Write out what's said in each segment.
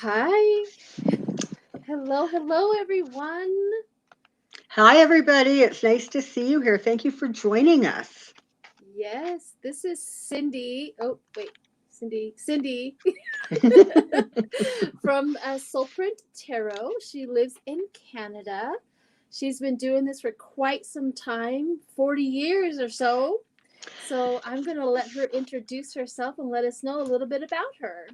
Hi. Hello, everyone. Hi, everybody. It's nice to see you here. Thank you for joining us. Yes, this is Cindy. Oh, wait, Cindy from Soulprint Tarot. She lives in Canada. She's been doing this for quite some time, 40 years or so. So I'm going to let her introduce herself and let us know a little bit about her.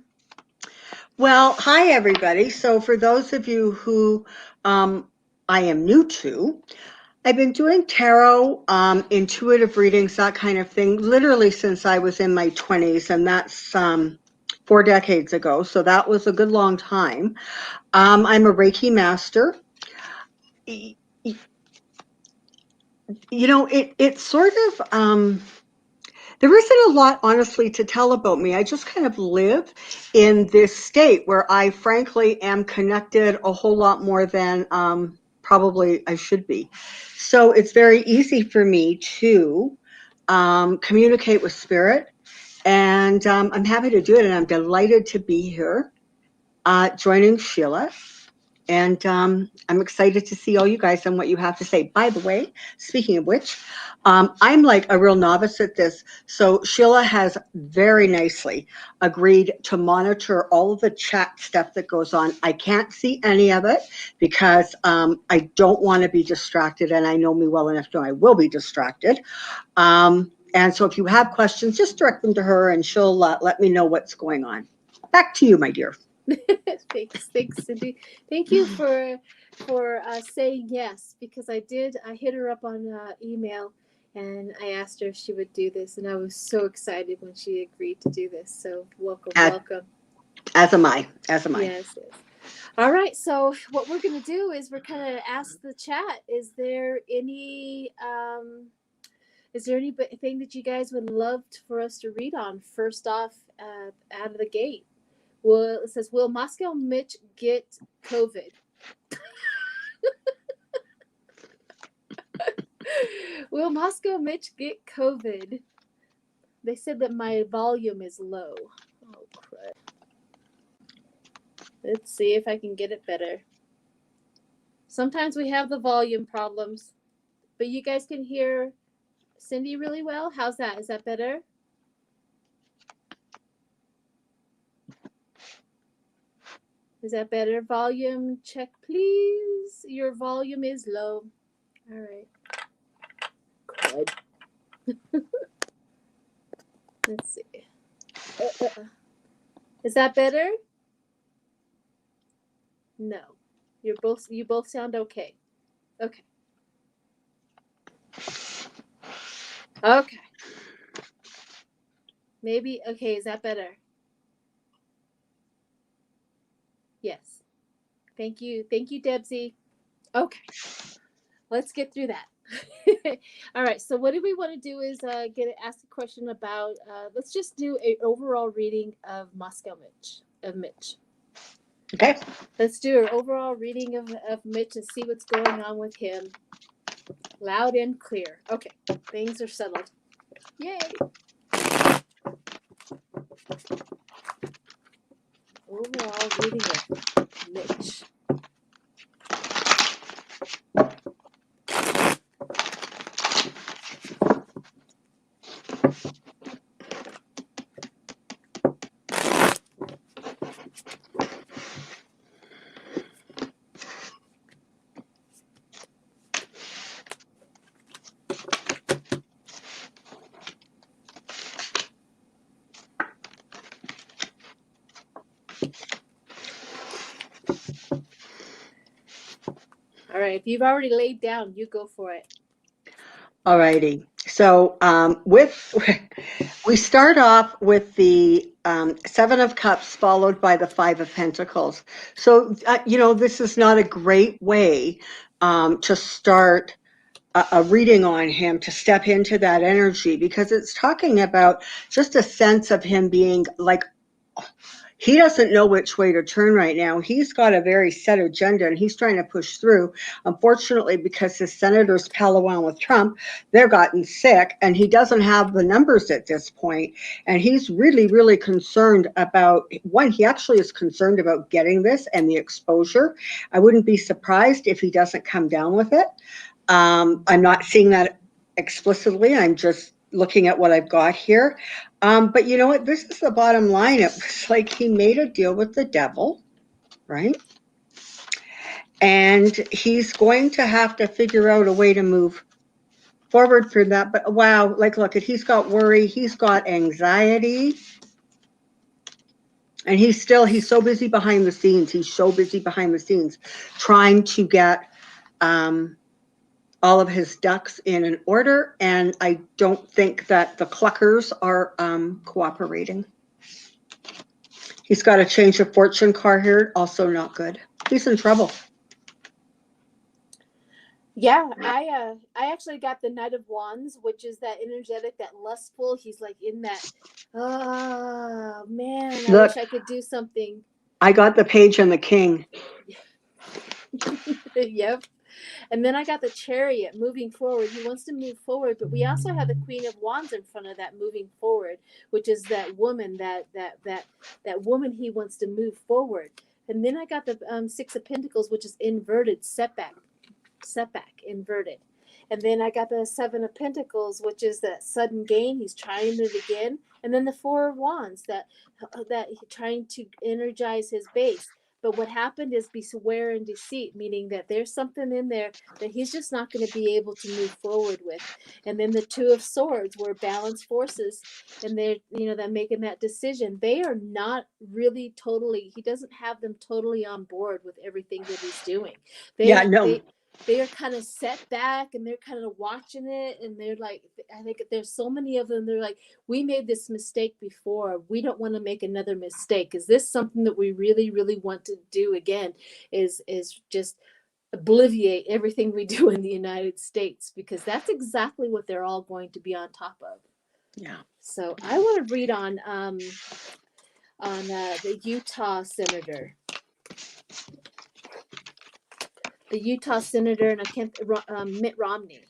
Well, hi, everybody. So, for those of you who I am new to, I've been doing tarot, intuitive readings, that kind of thing, literally since I was in my 20s, and that's 4 decades ago. So, that was a good long time. I'm a Reiki master. Y- y- it's sort of. There isn't a lot, honestly, to tell about me. I just kind of live in this state where I frankly am connected a whole lot more than probably I should be. So it's very easy for me to communicate with spirit, and I'm happy to do it, and I'm delighted to be here joining Sheila. And I'm excited to see all you guys and what you have to say. By the way, speaking of which, I'm like a real novice at this. So Sheila has very nicely agreed to monitor all of the chat stuff that goes on. I can't see any of it because I don't want to be distracted. And I know me well enough to know I will be distracted. And so if you have questions, just direct them to her and she'll let me know what's going on. Back to you, my dear. Thanks, Cindy. Thank you for saying yes, because I hit her up on email and I asked her if she would do this, and I was so excited when she agreed to do this. So welcome, As, welcome. as am I. As am I. Yes. All right. So what we're gonna do is we're kind of ask the chat. Is there anything that you guys would love for us to read on first off, out of the gate? Well, it says, will Moscow Mitch get COVID? Will Moscow Mitch get COVID? They said that my volume is low. Oh, crud. Let's see if I can get it better. Sometimes we have the volume problems, but you guys can hear Cindy really well. How's that? Is that better? Is that better? Volume check, please. Your volume is low. All right. Crud. Let's see. Is that better? No. You both sound okay. Okay. Okay. Maybe okay, is that better? Yes. Thank you. Thank you, Debsy. Okay. Let's get through that. All right. So what do we want to do is ask a question about let's just do an overall reading of Mitch. Okay. Let's do an overall reading of Mitch and see what's going on with him. Loud and clear. Okay. Things are settled. Yay. Overall reading of Mitch. All right. If you've already laid down, you go for it. All righty. So we start off with the Seven of Cups followed by the Five of Pentacles. So, this is not a great way to start a reading on him, to step into that energy, because it's talking about just a sense of him being like, he doesn't know which way to turn right now. He's got a very set agenda and he's trying to push through. Unfortunately, because his senators pal around with Trump, they've gotten sick and he doesn't have the numbers at this point. And he's really, really concerned about, one, he actually is concerned about getting this and the exposure. I wouldn't be surprised if he doesn't come down with it. I'm not seeing that explicitly. I'm just looking at what I've got here. But you know what? This is the bottom line. It was like he made a deal with the devil, right? And he's going to have to figure out a way to move forward for that. But wow, like look at, he's got worry, he's got anxiety. And he's so busy behind the scenes. He's so busy behind the scenes trying to get all of his ducks in order, and I don't think that the cluckers are cooperating. He's got a change of fortune card here, also not good. He's in trouble. Yeah, I actually got the Knight of Wands, which is that energetic, that lustful. He's like in that, oh man, I wish I could do something. I got the Page and the King. Yep. And then I got the Chariot, moving forward. He wants to move forward, but we also have the Queen of Wands in front of that, moving forward, which is that woman, that woman he wants to move forward. And then I got the Six of Pentacles, which is inverted, setback, inverted. And then I got the Seven of Pentacles, which is that sudden gain. He's trying it again. And then the Four of Wands, that he's trying to energize his base. But what happened is beware and deceit, meaning that there's something in there that he's just not going to be able to move forward with. And then the Two of Swords, where balanced forces, and they're making that decision. They are not really totally. He doesn't have them totally on board with everything that he's doing. They are kind of set back and they're kind of watching it, and they're like, I think there's so many of them, they're like, we made this mistake before, we don't want to make another mistake. Is this something that we really, really want to do again? Is just obliviate everything we do in the United States, because that's exactly what they're all going to be on top of. Yeah. So I want to read on the Utah senator. The Utah senator, and I can't, Mitt Romney.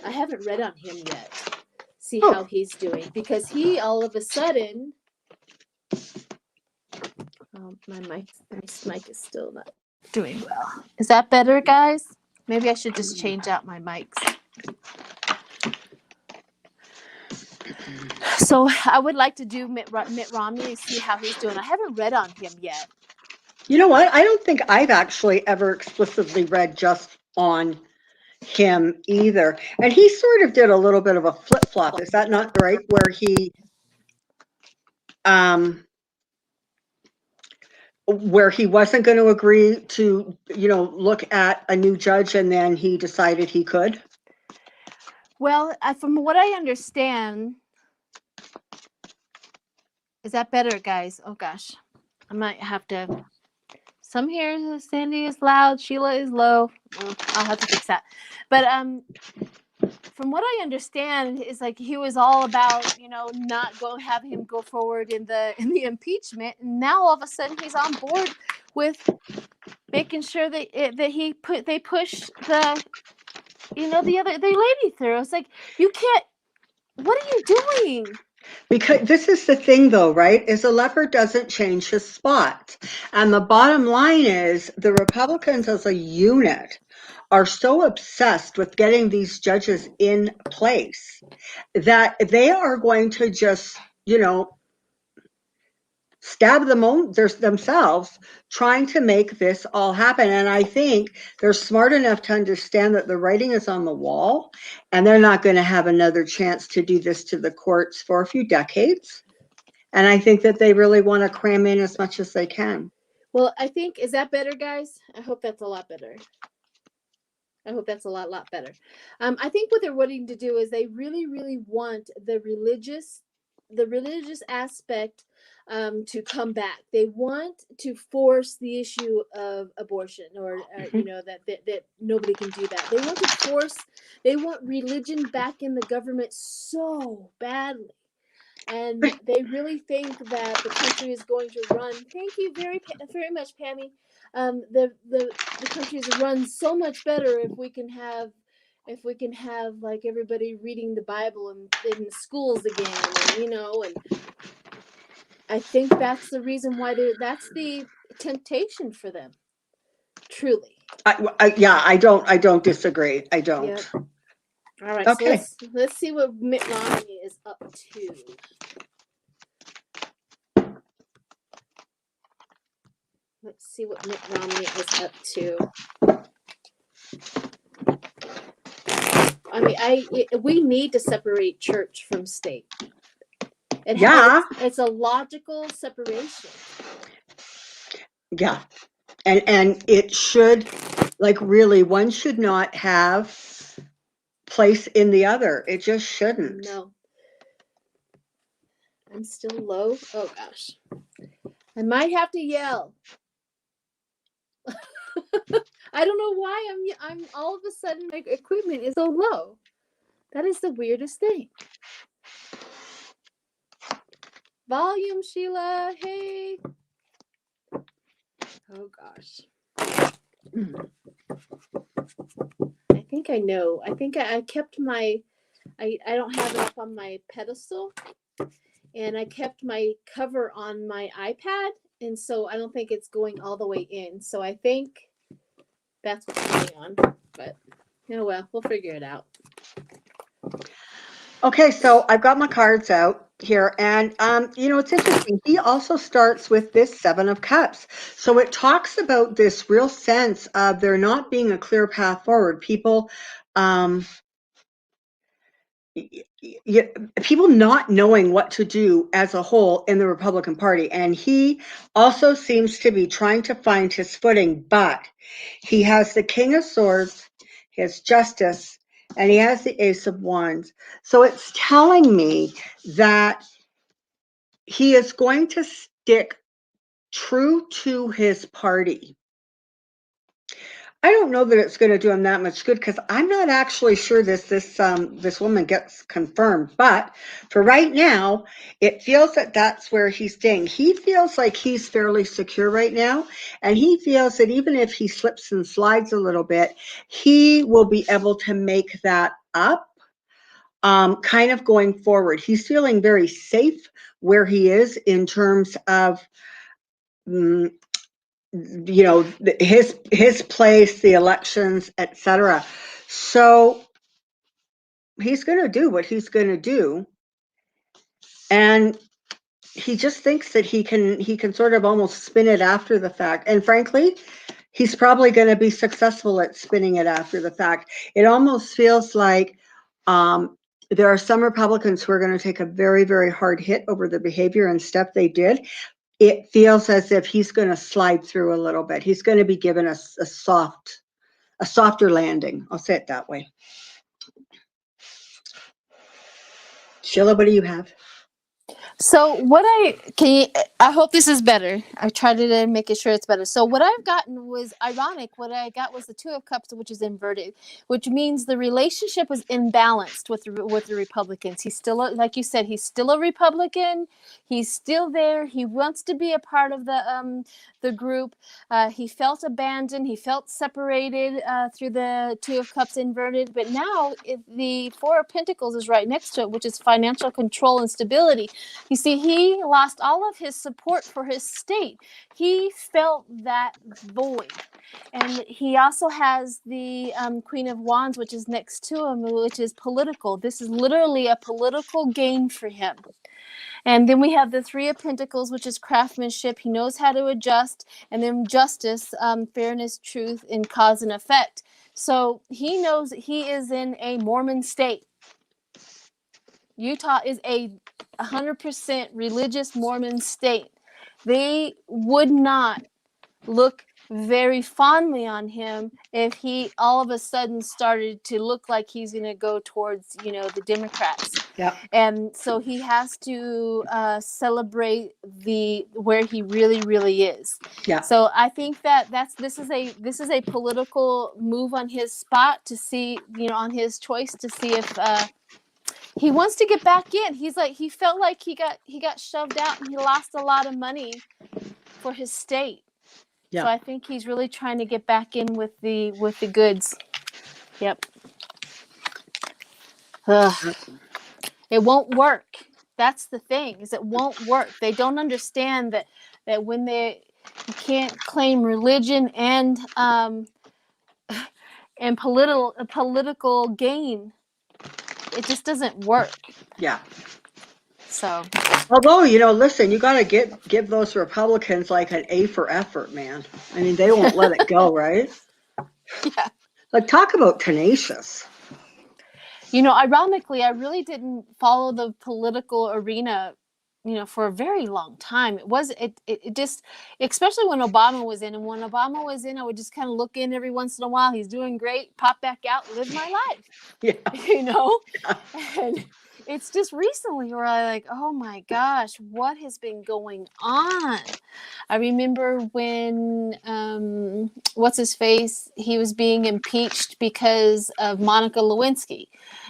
I haven't read on him yet. See how he's doing, because he all of a sudden, my mic is still not doing well. Is that better, guys? Maybe I should just change out my mics. So I would like to do Mitt Romney and see how he's doing. I haven't read on him yet. You know what? I don't think I've actually ever explicitly read just on him either. And he sort of did a little bit of a flip-flop. Is that not right? Where he wasn't going to agree to, look at a new judge, and then he decided he could? Well, from what I understand, is that better, guys? Oh gosh, I might have to. Some here, Sandy is loud, Sheila is low. I'll have to fix that. But from what I understand, is like he was all about, not having him go forward in the impeachment, and now all of a sudden he's on board with making sure that they push the lady through. It's like, you can't. What are you doing? Because this is the thing, though, right? Is a leopard doesn't change his spot. And the bottom line is the Republicans as a unit are so obsessed with getting these judges in place that they are going to just, stab themselves trying to make this all happen. And I think they're smart enough to understand that the writing is on the wall, and they're not going to have another chance to do this to the courts for a few decades. And I think that they really want to cram in as much as they can. Well, I think, is that better, guys? I hope that's a lot better. I hope that's a lot better. I think what they're wanting to do is they really, really want the religious aspect to come back. They want to force the issue of abortion, or that nobody can do that. They want religion back in the government so badly. And they really think that the country is going to run. Thank you very much, Pammy. The country is run so much better if we can have like everybody reading the Bible in the schools again, and and I think that's the reason why that's the temptation for them. Truly. I don't disagree. I don't. Yep. All right. Okay. So let's see what Mitt Romney is up to. Let's see what Mitt Romney is up to. I mean, we need to separate church from state. It's a logical separation. Yeah. And it should, like, really, one should not have place in the other. It just shouldn't. No. I'm still low. Oh gosh. I might have to yell. I don't know why I'm all of a sudden my equipment is so low. That is the weirdest thing. Volume, Sheila. Hey. Oh gosh. I think I know. I think I kept my I don't have it up on my pedestal, and I kept my cover on my iPad, and so I don't think it's going all the way in. So I think that's what's going on. But well, we'll figure it out. Okay, so I've got my cards out here, and it's interesting. He also starts with this Seven of Cups. So it talks about this real sense of there not being a clear path forward. People people not knowing what to do as a whole in the Republican Party. And he also seems to be trying to find his footing, but he has the King of Swords, he has Justice, and he has the Ace of Wands. So it's telling me that he is going to stick true to his party. I don't know that it's going to do him that much good, because I'm not actually sure this woman gets confirmed. But for right now, it feels that that's where he's staying. He feels like he's fairly secure right now, and he feels that even if he slips and slides a little bit, he will be able to make that up. Kind of going forward, he's feeling very safe where he is in terms of his place, the elections, etc. So he's going to do what he's going to do, and he just thinks that he can sort of almost spin it after the fact. And frankly, he's probably going to be successful at spinning it after the fact. It almost feels like there are some Republicans who are going to take a very, very hard hit over the behavior and stuff they did. It feels as if he's going to slide through a little bit. He's going to be given a softer landing. I'll say it that way. Sheila, what do you have? So I hope this is better. I tried to make it sure it's better. So what I've gotten was ironic. What I got was the Two of Cups, which is inverted, which means the relationship was imbalanced with the Republicans. He's still, like you said, he's still a Republican. He's still there. He wants to be a part of the group. He felt abandoned. He felt separated through the Two of Cups inverted. But now the Four of Pentacles is right next to it, which is financial control and stability. You see, he lost all of his support for his state. He felt that void. And he also has the Queen of Wands, which is next to him, which is political. This is literally a political gain for him. And then we have the Three of Pentacles, which is craftsmanship. He knows how to adjust. And then Justice, fairness, truth, and cause and effect. So he knows that he is in a Mormon state. Utah is a 100% religious Mormon state. They would not look very fondly on him if he all of a sudden started to look like he's going to go towards, the Democrats. Yeah. And so he has to celebrate where he really, really is. Yeah. So I think this is a political move on his spot to see, on his choice to see if he wants to get back in. He's like, he felt like he got shoved out and he lost a lot of money for his state. Yeah. So I think he's really trying to get back in with the goods. Yep. Ugh. It won't work. That's the thing, is it won't work. They don't understand that when you can't claim religion and political gain, it just doesn't work. Yeah. So, although, listen, you got to give those Republicans like an A for effort, man. I mean, they won't let it go, right? yeah. Like, talk about tenacious. Ironically, I really didn't follow the political arena, for a very long time. It just, especially when Obama was in. And when Obama was in, I would just kind of look in every once in a while. He's doing great, pop back out, live my life. Yeah. Yeah. And it's just recently where I like, oh my gosh, what has been going on? I remember when, what's his face? He was being impeached because of Monica Lewinsky.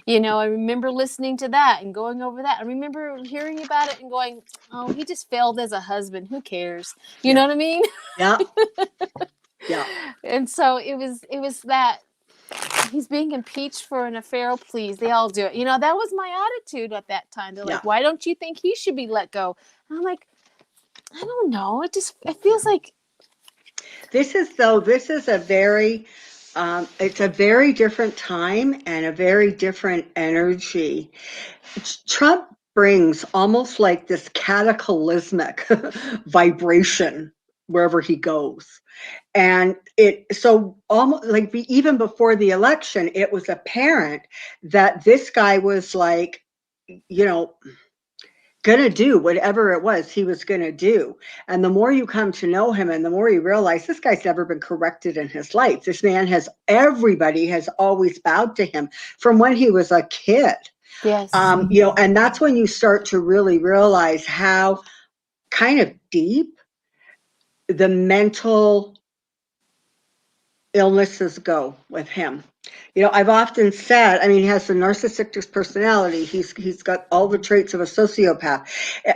I remember listening to that and going over that. I remember hearing about it and going, oh, he just failed as a husband. Who cares? You know what I mean? Yeah. Yeah. And so it was that he's being impeached for an affair. Oh, please, they all do it. That was my attitude at that time. They're like, why don't you think he should be let go? And I'm like, I don't know. It feels like this is a very it's a very different time and a very different energy. Trump brings almost like this cataclysmic vibration wherever he goes. And so almost like even before the election, it was apparent that this guy was like, gonna do whatever it was he was gonna do. And the more you come to know him and the more you realize this guy's never been corrected in his life. This man everybody has always bowed to him from when he was a kid. yes. And that's when you start to really realize how kind of deep the mental illnesses go with him. I've often said, he has a narcissistic personality. He's got all the traits of a sociopath.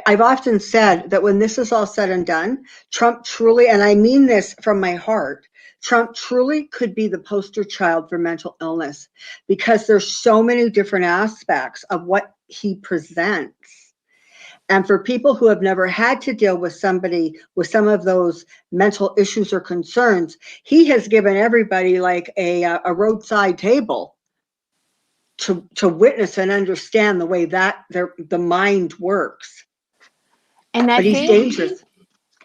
I've often said that when this is all said and done, Trump truly, and I mean this from my heart, Trump truly could be the poster child for mental illness, because there's so many different aspects of what he presents. And for people who have never had to deal with somebody with some of those mental issues or concerns, he has given everybody like a roadside table to witness and understand the way that the mind works. And but he's dangerous.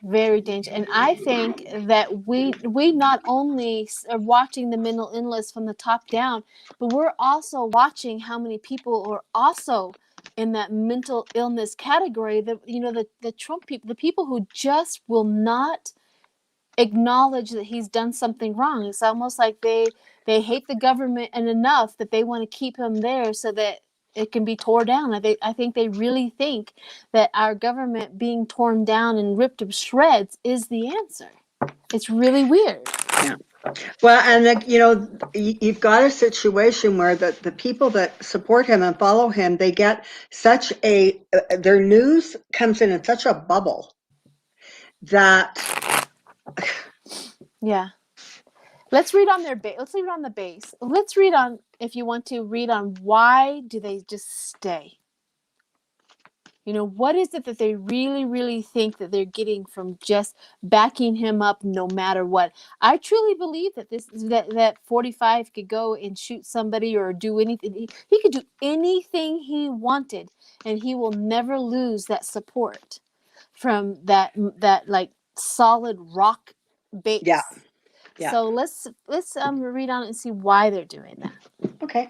Very dangerous. And I think that we not only are watching the mental illness from the top down, but we're also watching how many people are also in that mental illness category. The Trump people, the people who just will not acknowledge that he's done something wrong. It's almost like they hate the government and enough that they want to keep him there so that it can be torn down. I think they really think that our government being torn down and ripped to shreds is the answer. It's really weird. Yeah. Well, and you've got a situation where the people that support him and follow him, they get such their news comes in such a bubble that. Yeah. Let's read on their base. Let's leave it on the base. Let's read on, if you want to, read on why do they just stay? What is it that they really, really think that they're getting from just backing him up no matter what? I truly believe that that 45 could go and shoot somebody or do anything. He could do anything he wanted, and he will never lose that support from that like solid rock base. Yeah. Yeah. So let's read on it and see why they're doing that. Okay.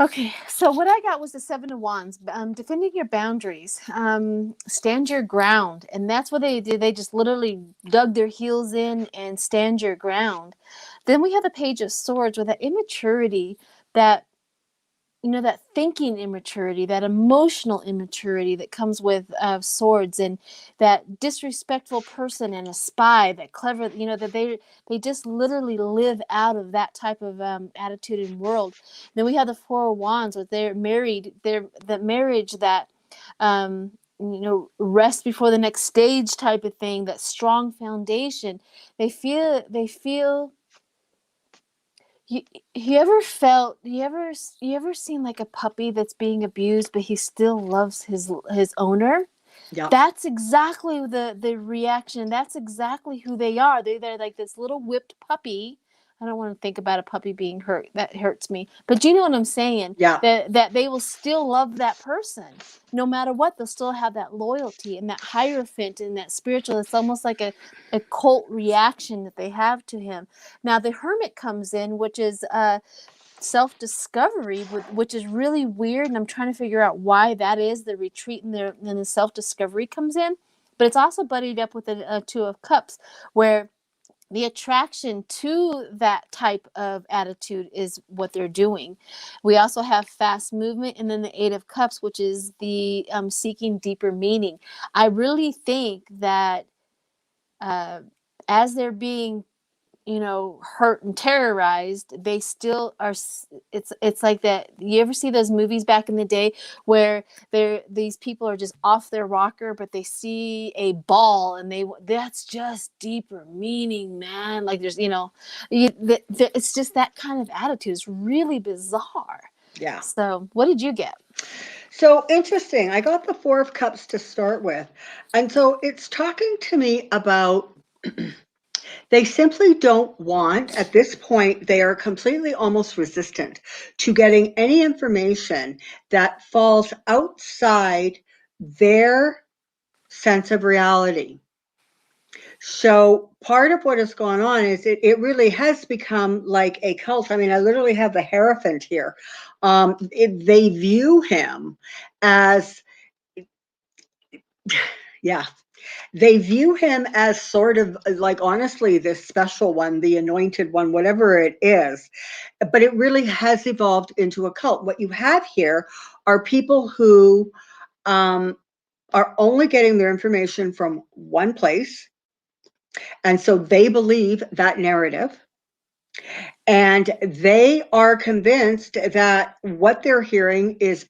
Okay, so what I got was the Seven of Wands, defending your boundaries, stand your ground. And that's what they did. They just literally dug their heels in and stand your ground. Then we have the Page of Swords with that immaturity, that that thinking immaturity, that emotional immaturity that comes with swords, and that disrespectful person and a spy, that clever, that they just literally live out of that type of attitude and world. Then we have the Four of Wands, with they're married, the marriage that rest before the next stage type of thing, that strong foundation. They feel you, you ever seen like a puppy that's being abused, but he still loves his owner? Yeah. That's exactly the reaction. That's exactly who they are. They're like this little whipped puppy. I don't want to think about a puppy being hurt. That hurts me. But you know what I'm saying? Yeah. That they will still love that person. No matter what, they'll still have that loyalty and that hierophant and that spiritual. It's almost like a cult reaction that they have to him. Now the Hermit comes in, which is self-discovery, which is really weird, and I'm trying to figure out why that is. The retreat and the self-discovery comes in, but it's also buddied up with the Two of Cups, where the attraction to that type of attitude is what they're doing. We also have fast movement, and then the Eight of Cups, which is the seeking deeper meaning. I really think that as they're being hurt and terrorized, they still are. It's like that. You ever see those movies back in the day where these people are just off their rocker, but they see a ball and that's just deeper meaning, man. Like there's it's just that kind of attitude. It's really bizarre. Yeah. So what did you get? So interesting. I got the Four of Cups to start with. And so it's talking to me about they simply don't want, at this point, they are completely almost resistant to getting any information that falls outside their sense of reality. So part of what has gone on is it really has become like a cult. I mean, I literally have the Hierophant here. They view him as, yeah, they view him as sort of like, honestly, this special one, the anointed one, whatever it is. But it really has evolved into a cult. What you have here are people who are only getting their information from one place. And so they believe that narrative. And they are convinced that what they're hearing is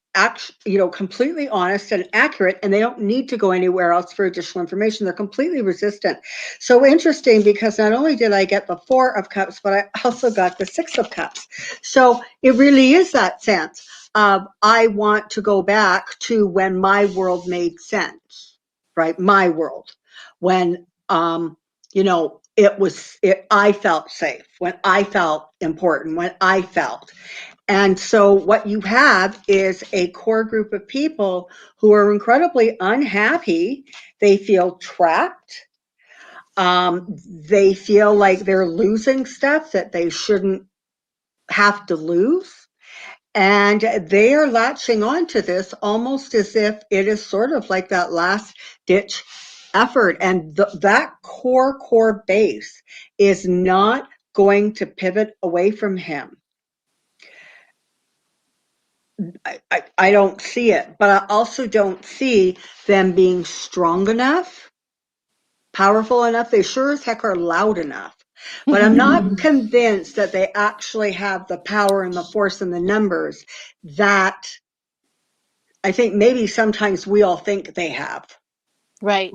completely honest and accurate, and they don't need to go anywhere else for additional information. They're completely resistant. So interesting, because not only did I get the Four of Cups, but I also got the Six of Cups. So it really is that sense of, I want to go back to when my world made sense, right? My world, when I felt safe, when I felt important, when I felt. And so what you have is a core group of people who are incredibly unhappy. They feel trapped. They feel like they're losing stuff that they shouldn't have to lose. And they are latching on to this almost as if it is sort of like that last ditch effort. And that core base is not going to pivot away from him. I don't see it, but I also don't see them being strong enough, powerful enough. They sure as heck are loud enough. But I'm not convinced that they actually have the power and the force and the numbers that I think maybe sometimes we all think they have. Right.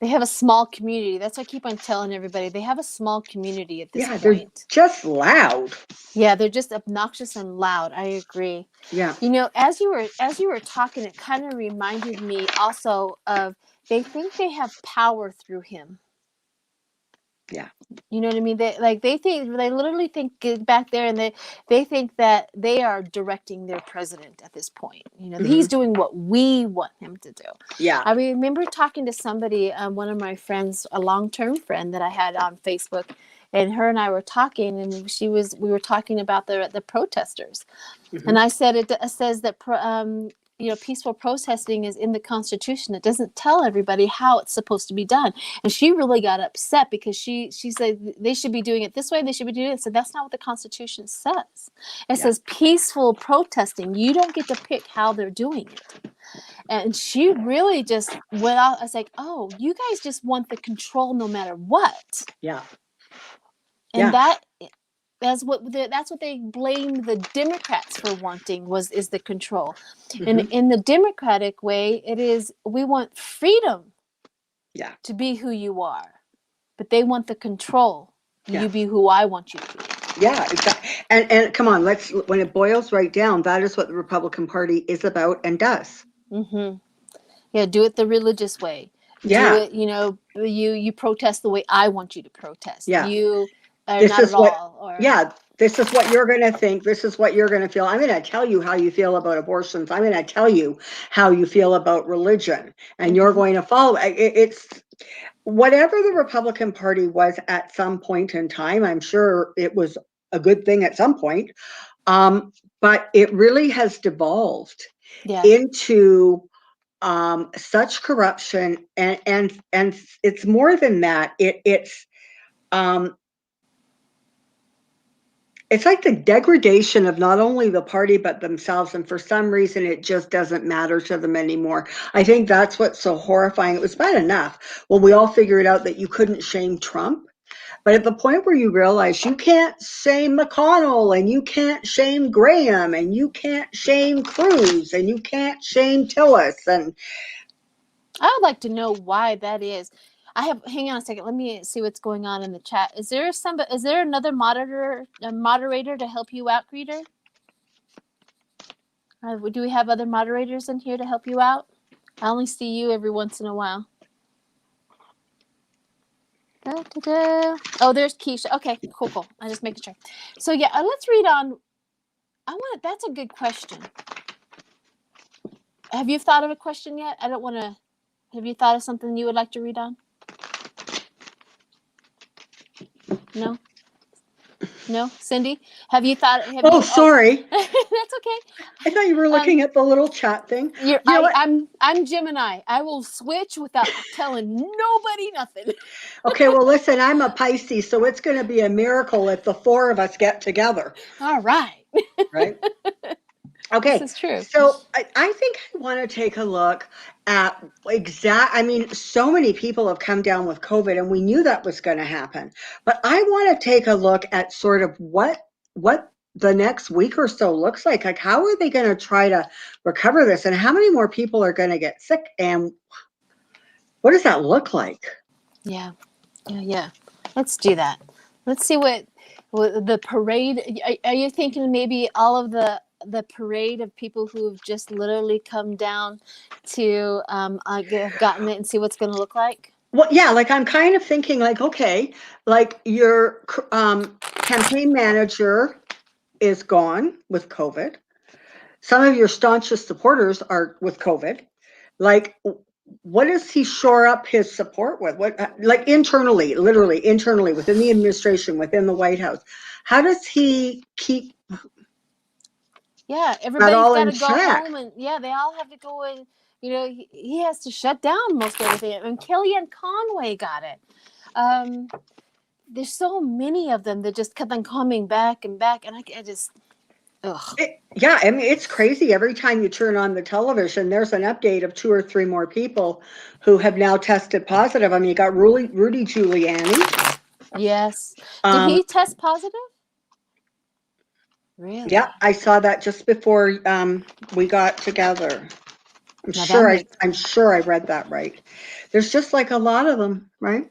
They have a small community. That's what I keep on telling everybody. They have a small community at this point. They're just loud. Yeah, they're just obnoxious and loud. I agree. Yeah. As you were talking, it kind of reminded me also of, they think they have power through him. Yeah. You know what I mean? They literally think, get back there, and they think that they are directing their president at this point. He's doing what we want him to do. Yeah. I remember talking to somebody, one of my friends, a long-term friend that I had on Facebook, and her and I were talking, and we were talking about the protesters, Mm-hmm. and I said it says that peaceful protesting is in the Constitution. It doesn't tell everybody how it's supposed to be done. And she really got upset because she said they should be doing it this way. They should be doing it. So that's not what the Constitution says. It says peaceful protesting. You don't get to pick how they're doing it. And she really just went out. I was like, oh, you guys just want the control no matter what. Yeah. And that's what they blamed the Democrats for wanting is the control. Mm-hmm. And in the Democratic way, it is, we want freedom to be who you are, but they want the control. You be who I want you to be. Yeah, exactly. And come on, when it boils right down, that is what the Republican Party is about and does. Mm-hmm. Yeah, do it the religious way. Yeah. Do it, you protest the way I want you to protest. Yeah. You are this not is at what, all. Or, yeah, this is what you're going to think. This is what you're going to feel. I'm going to tell you how you feel about abortions. I'm going to tell you how you feel about religion, and you're going to follow. It's whatever the Republican Party was at some point in time. I'm sure it was a good thing at some point, but it really has devolved into such corruption, and it's more than that. It's like the degradation of not only the party but themselves, and for some reason it just doesn't matter to them anymore. I think that's what's so horrifying. It was bad enough when we all figured out that you couldn't shame Trump, but at the point where you realize you can't shame McConnell, and you can't shame Graham, and you can't shame Cruz, and you can't shame Tillis, and I would like to know why that is. Hang on a second. Let me see what's going on in the chat. Is there another moderator to help you out, Greeter? Do we have other moderators in here to help you out? I only see you every once in a while. Oh, there's Keisha. Okay, cool. I just making sure. So yeah, let's read on. That's a good question. Have you thought of a question yet? I don't want to. Have you thought of something you would like to read on? No, Cindy. Have you thought? Sorry. That's okay. I thought you were looking at the little chat thing. I'm Gemini. I will switch without telling nobody nothing. Okay, well, listen, I'm a Pisces, so it's going to be a miracle if the four of us get together. All right. Right? Okay. This is true. So I think I want to take a look at so many people have come down with COVID, and we knew that was going to happen. But I want to take a look at sort of what the next week or so looks like. Like, how are they going to try to recover this, and how many more people are going to get sick, and what does that look like? Yeah. Let's do that. Let's see what the parade. Are you thinking maybe all of the parade of people who have just literally come down to have gotten it and see what's going to look like? Well, yeah, like I'm kind of thinking like, okay, like your campaign manager is gone with COVID. Some of your staunchest supporters are with COVID. Like, what does he shore up his support with? Like internally, literally internally within the administration, within the White House? How does he keep? Yeah, everybody's got to go home, and they all have to go in. He has to shut down most everything. And Kellyanne Conway got it. There's so many of them that just kept on coming back and back, and I just. Ugh. I mean, it's crazy. Every time you turn on the television, there's an update of 2 or 3 more people who have now tested positive. I mean, you got Rudy Giuliani. Yes. Did he test positive? Really? Yeah, I saw that just before we got together. I'm sure I read that right. There's just like a lot of them, right?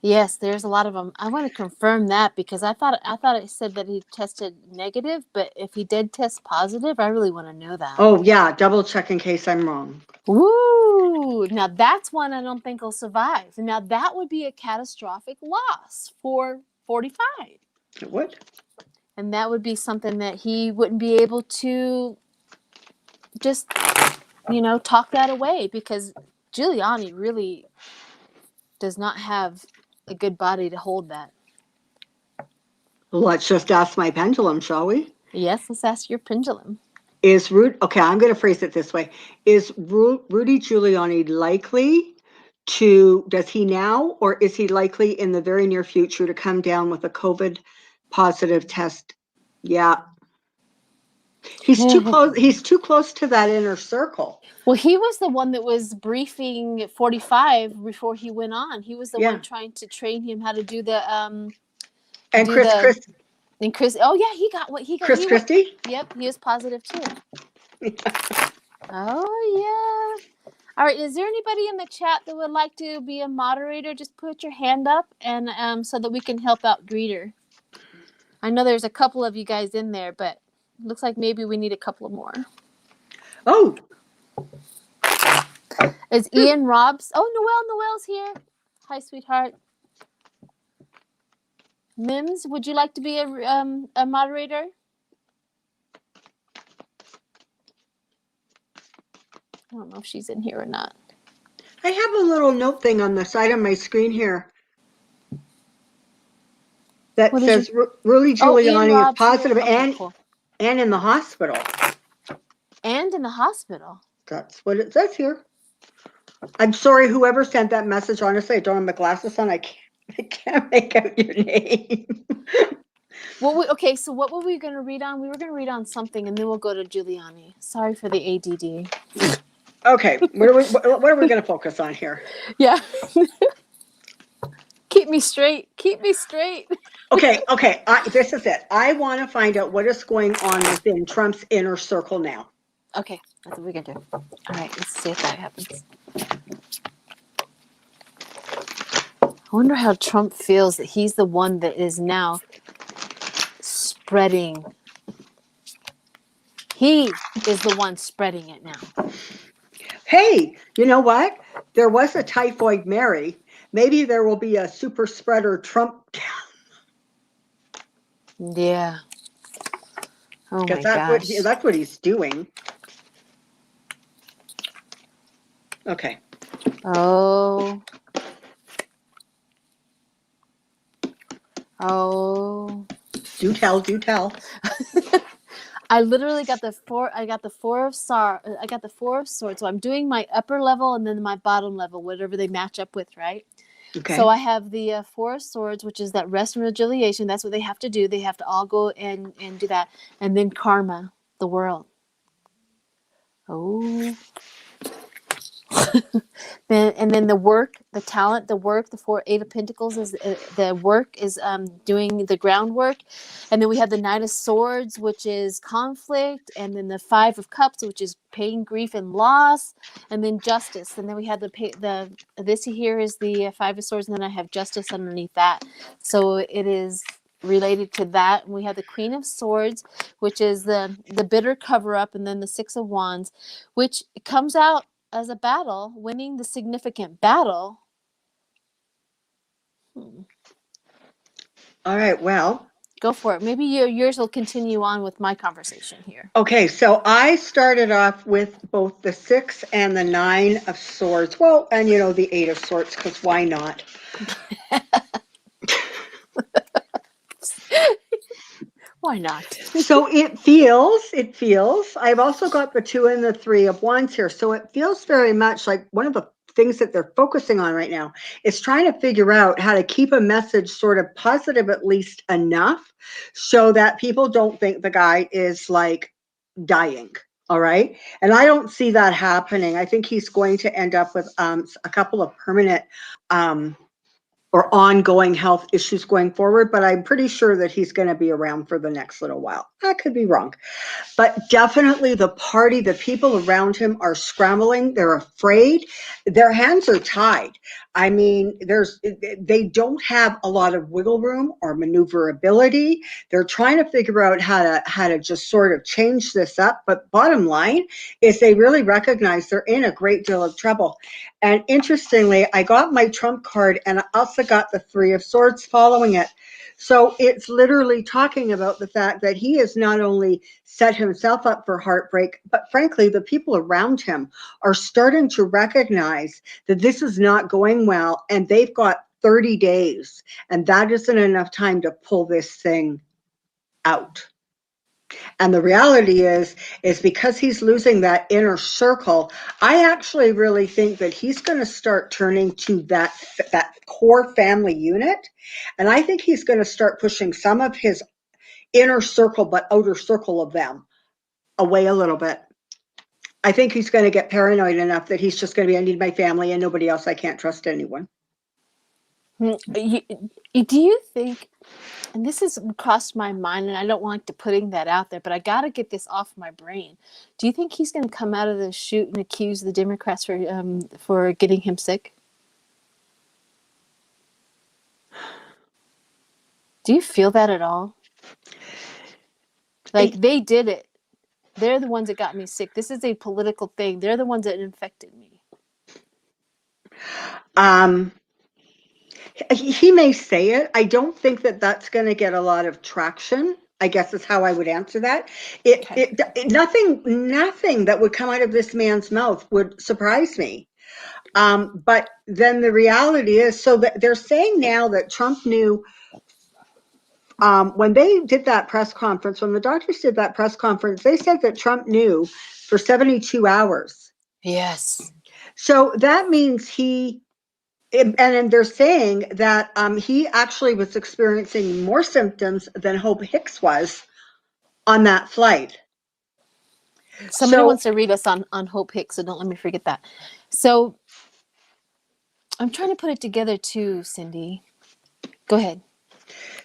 Yes, there's a lot of them. I want to confirm that because I thought it said that he tested negative, but if he did test positive, I really want to know that. Oh yeah, double check in case I'm wrong. Woo! Now that's one I don't think will survive. Now that would be a catastrophic loss for 45. It would. And that would be something that he wouldn't be able to just, talk that away because Giuliani really does not have a good body to hold that. Let's just ask my pendulum, shall we? Yes, let's ask your pendulum. Okay, I'm going to phrase it this way. Is Rudy Giuliani likely to, does he now, or is he likely in the very near future to come down with a COVID positive test? Yeah. He's too close. He's too close to that inner circle. Well, he was the one that was briefing 45 before he went on. He was the one trying to train him how to do the and Chris. And Chris, oh yeah, he got what he got. Christie? Yep, he was positive too. Oh yeah. All right, is there anybody in the chat that would like to be a moderator? Just put your hand up, and so that we can help out Greeter. I know there's a couple of you guys in there, but it looks like maybe we need a couple more. Oh. Is Ian Robs? Oh, Noelle's here. Hi, sweetheart. Mims, would you like to be a moderator? I don't know if she's in here or not. I have a little note thing on the side of my screen here that says Rudy Giuliani is positive and in the hospital. And in the hospital. That's what it says here. I'm sorry, whoever sent that message. Honestly, I don't have my glasses on. I can't make out your name. Okay, so what were we going to read on? We were going to read on something, and then we'll go to Giuliani. Sorry for the ADD. Okay, what are we going to focus on here? Yeah. Keep me straight. Keep me straight. Okay. This is it. I want to find out what is going on within Trump's inner circle now. Okay, that's what we're going to do. All right, let's see if that happens. I wonder how Trump feels that he's the one that is now spreading. He is the one spreading it now. Hey, you know what? There was a typhoid Mary. Maybe there will be a super spreader Trump. Yeah. Oh my gosh. That's what he's doing. Okay. Oh. Do tell. I literally got the four of swords. So I'm doing my upper level and then my bottom level, whatever they match up with, right? Okay. So I have the Four of Swords, which is that rest and reconciliation. That's what they have to do. They have to all go and do that. And then karma, the world. Oh. then the work, the talent, the work, the Eight of Pentacles is the work is doing the groundwork. And then we have the Knight of Swords, which is conflict, and then the Five of Cups, which is pain, grief, and loss, and then justice. And then we have this here is the Five of Swords, and then I have justice underneath that. So it is related to that. We have the Queen of Swords, which is the bitter cover up, and then the Six of Wands, which comes out as a battle, winning the significant battle. All right, well. Go for it. Maybe yours will continue on with my conversation here. Okay, so I started off with both the Six and the Nine of Swords. Well, and the Eight of Swords, because why not? Why not? So it feels, I've also got the Two and the Three of Wands here. So it feels very much like one of the things that they're focusing on right now is trying to figure out how to keep a message sort of positive, at least enough, so that people don't think the guy is like dying. All right. And I don't see that happening. I think he's going to end up with a couple of permanent or ongoing health issues going forward, but I'm pretty sure that he's going to be around for the next little while. I could be wrong, but definitely the people around him are scrambling. They're afraid. Their hands are tied. I mean, they don't have a lot of wiggle room or maneuverability. They're trying to figure out how to just sort of change this up. But bottom line is they really recognize they're in a great deal of trouble. And interestingly, I got my Trump card and I also got the Three of Swords following it. So it's literally talking about the fact that he has not only set himself up for heartbreak, but frankly, the people around him are starting to recognize that this is not going well, and they've got 30 days. And that isn't enough time to pull this thing out. And the reality is because he's losing that inner circle, I actually really think that he's going to start turning to that core family unit. And I think he's going to start pushing some of his inner circle, but outer circle of them away a little bit. I think he's going to get paranoid enough that he's just going to be, I need my family and nobody else. I can't trust anyone. Do you think, and this has crossed my mind, and I don't want to putting that out there, but I got to get this off my brain. Do you think he's going to come out of the chute and accuse the Democrats for getting him sick? Do you feel that at all? Like they did it. They're the ones that got me sick. This is a political thing. They're the ones that infected me. He may say it. I don't think that that's going to get a lot of traction, I guess is how I would answer that. Nothing that would come out of this man's mouth would surprise me. But then the reality is, so that they're saying now that Trump knew when they did that press conference, when the doctors did that press conference, they said that Trump knew for 72 hours. Yes. So that means and they're saying that he actually was experiencing more symptoms than Hope Hicks was on that flight. Somebody wants to read us on Hope Hicks, so don't let me forget that. So I'm trying to put it together too, Cindy. Go ahead.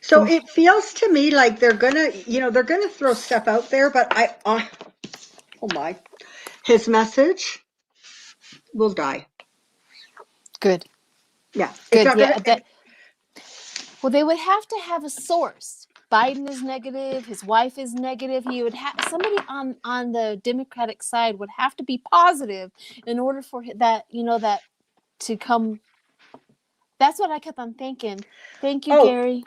So it feels to me like they're gonna throw stuff out there, but his message will die. Good. Yeah. Good. Well, they would have to have a source. Biden is negative. His wife is negative. He would have somebody on the Democratic side would have to be positive in order for that to come. That's what I kept on thinking. Thank you, Gary.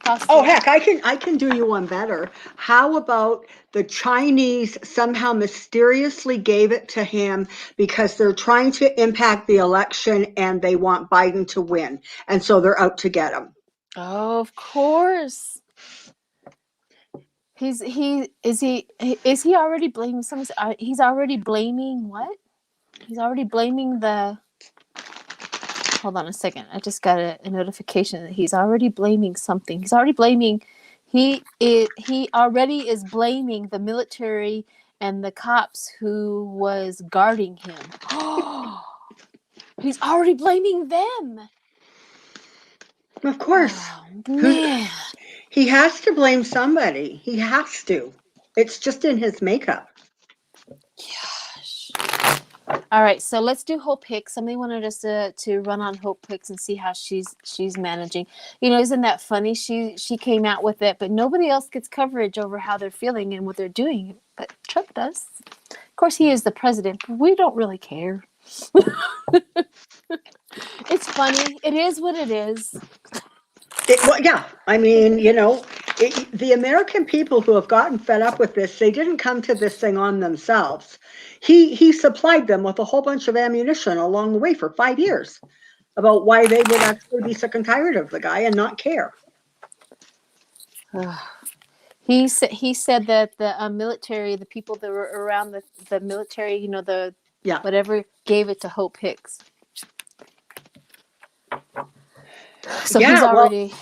Oh, heck, I can do you one better. How about the Chinese somehow mysteriously gave it to him because they're trying to impact the election and they want Biden to win. And so they're out to get him. Oh, of course. Is he already blaming something? He's already blaming what? He's already blaming the. Hold on a second. I just got a notification that he's already blaming something. He's already blaming. He already is blaming the military and the cops who was guarding him. He's already blaming them. Of course. Oh, man. He has to blame somebody. He has to. It's just in his makeup. Gosh. All right, so let's do Hope Hicks. Somebody wanted us to run on Hope Hicks and see how she's managing. Isn't that funny? She came out with it, but nobody else gets coverage over how they're feeling and what they're doing. But Trump does. Of course, he is the president, but we don't really care. It's funny. It is what it is. Yeah, I mean, the American people who have gotten fed up with this, they didn't come to this thing on themselves. He supplied them with a whole bunch of ammunition along the way for 5 years about why they would actually be sick and tired of the guy and not care. He said that the military, the people that were around the military, whatever, gave it to Hope Hicks. So he's already.